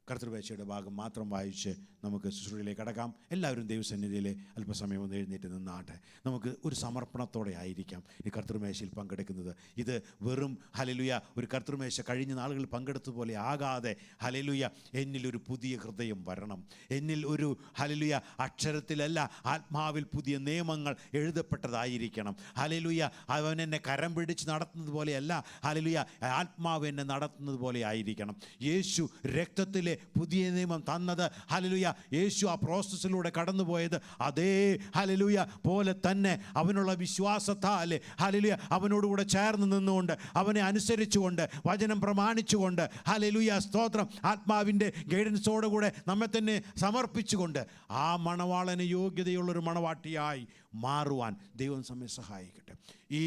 കർത്തൃവേശയുടെ ഭാഗം മാത്രം വായിച്ച് നമുക്ക് ശുശ്രൂഷയിലേക്ക് കടക്കാം. എല്ലാവരും ദൈവസന്നിധിയിൽ അല്പസമയം ഒന്ന് എഴുന്നേറ്റ് നിന്നാട്ടെ. നമുക്ക് ഒരു സമർപ്പണത്തോടെ ആയിരിക്കാം ഈ കർത്തൃമേശയിൽ പങ്കെടുക്കുന്നത്. ഇത് വെറും ഹല്ലേലൂയ ഒരു കർത്തൃമേശ കഴിഞ്ഞ നാളുകളിൽ പങ്കെടുത്തതുപോലെ ആകാതെ, ഹല്ലേലൂയ എന്നിലൊരു പുതിയ ഹൃദയം വരണം. എന്നിൽ ഒരു ഹല്ലേലൂയ അക്ഷരത്തിലല്ല, ആത്മാവിൽ പുതിയ നിയമങ്ങൾ എഴുതപ്പെട്ടതായിരിക്കണം. ഹല്ലേലൂയ അവൻ എന്നെ കരം പിടിച്ച് നടത്തുന്നത് പോലെയല്ല, ഹല്ലേലൂയ ആത്മാവ് എന്നെ നടത്തുന്നത് പോലെ ആയിരിക്കണം. യേശു രക്തത്തിലെ പുതിയ നിയമം തന്നത്, ഹല്ലേലൂയ യേശു ആ പ്രോസസ്സിലൂടെ കടന്നുപോയത് അതേ ഹല്ലേലൂയ പോലെ തന്നെ അവനുള്ള വിശ്വാസത്താൽ, ഹല്ലേലൂയ അവനോടുകൂടെ ചേർന്ന് നിന്നുകൊണ്ട്, അവനെ അനുസരിച്ചുകൊണ്ട്, വചനം പ്രമാണിച്ചുകൊണ്ട്, ഹല്ലേലൂയ സ്തോത്രം, ആത്മാവിൻ്റെ ഗൈഡൻസോടുകൂടെ നമ്മെ തന്നെ സമർപ്പിച്ചുകൊണ്ട് ആ മണവാളന് യോഗ്യതയുള്ളൊരു മണവാട്ടിയായി മാറുവാൻ ദൈവം നമ്മെ സഹായിക്കട്ടെ. ഈ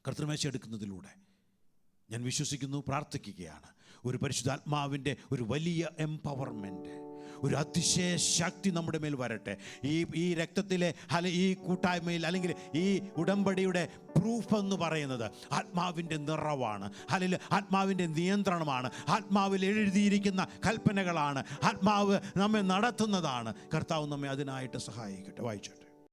കർത്തൃമേശ എടുക്കുന്നതിലൂടെ ഞാൻ വിശ്വസിക്കുന്നു, പ്രാർത്ഥിക്കുകയാണ്, ഒരു പരിശുദ്ധാത്മാവിൻ്റെ ഒരു വലിയ എംപവർമെൻറ്റ്, ഒരു അതിശയ ശക്തി നമ്മുടെ മേൽ വരട്ടെ. ഈ രക്തത്തിലെ ഈ കൂട്ടായ്മയിൽ അല്ലെങ്കിൽ ഈ ഉടമ്പടിയുടെ പ്രൂഫ് എന്ന് പറയുന്നത് ആത്മാവിൻ്റെ നിറവാണ്. അല്ലെങ്കിൽ ആത്മാവിൻ്റെ നിയന്ത്രണമാണ്. ആത്മാവിൽ എഴുതിയിരിക്കുന്ന കൽപ്പനകളാണ്. ആത്മാവ് നമ്മെ നടത്തുന്നതാണ്. കർത്താവ് നമ്മെ അതിനായിട്ട് സഹായിക്കട്ടെ. വായിച്ചോട്ടെ.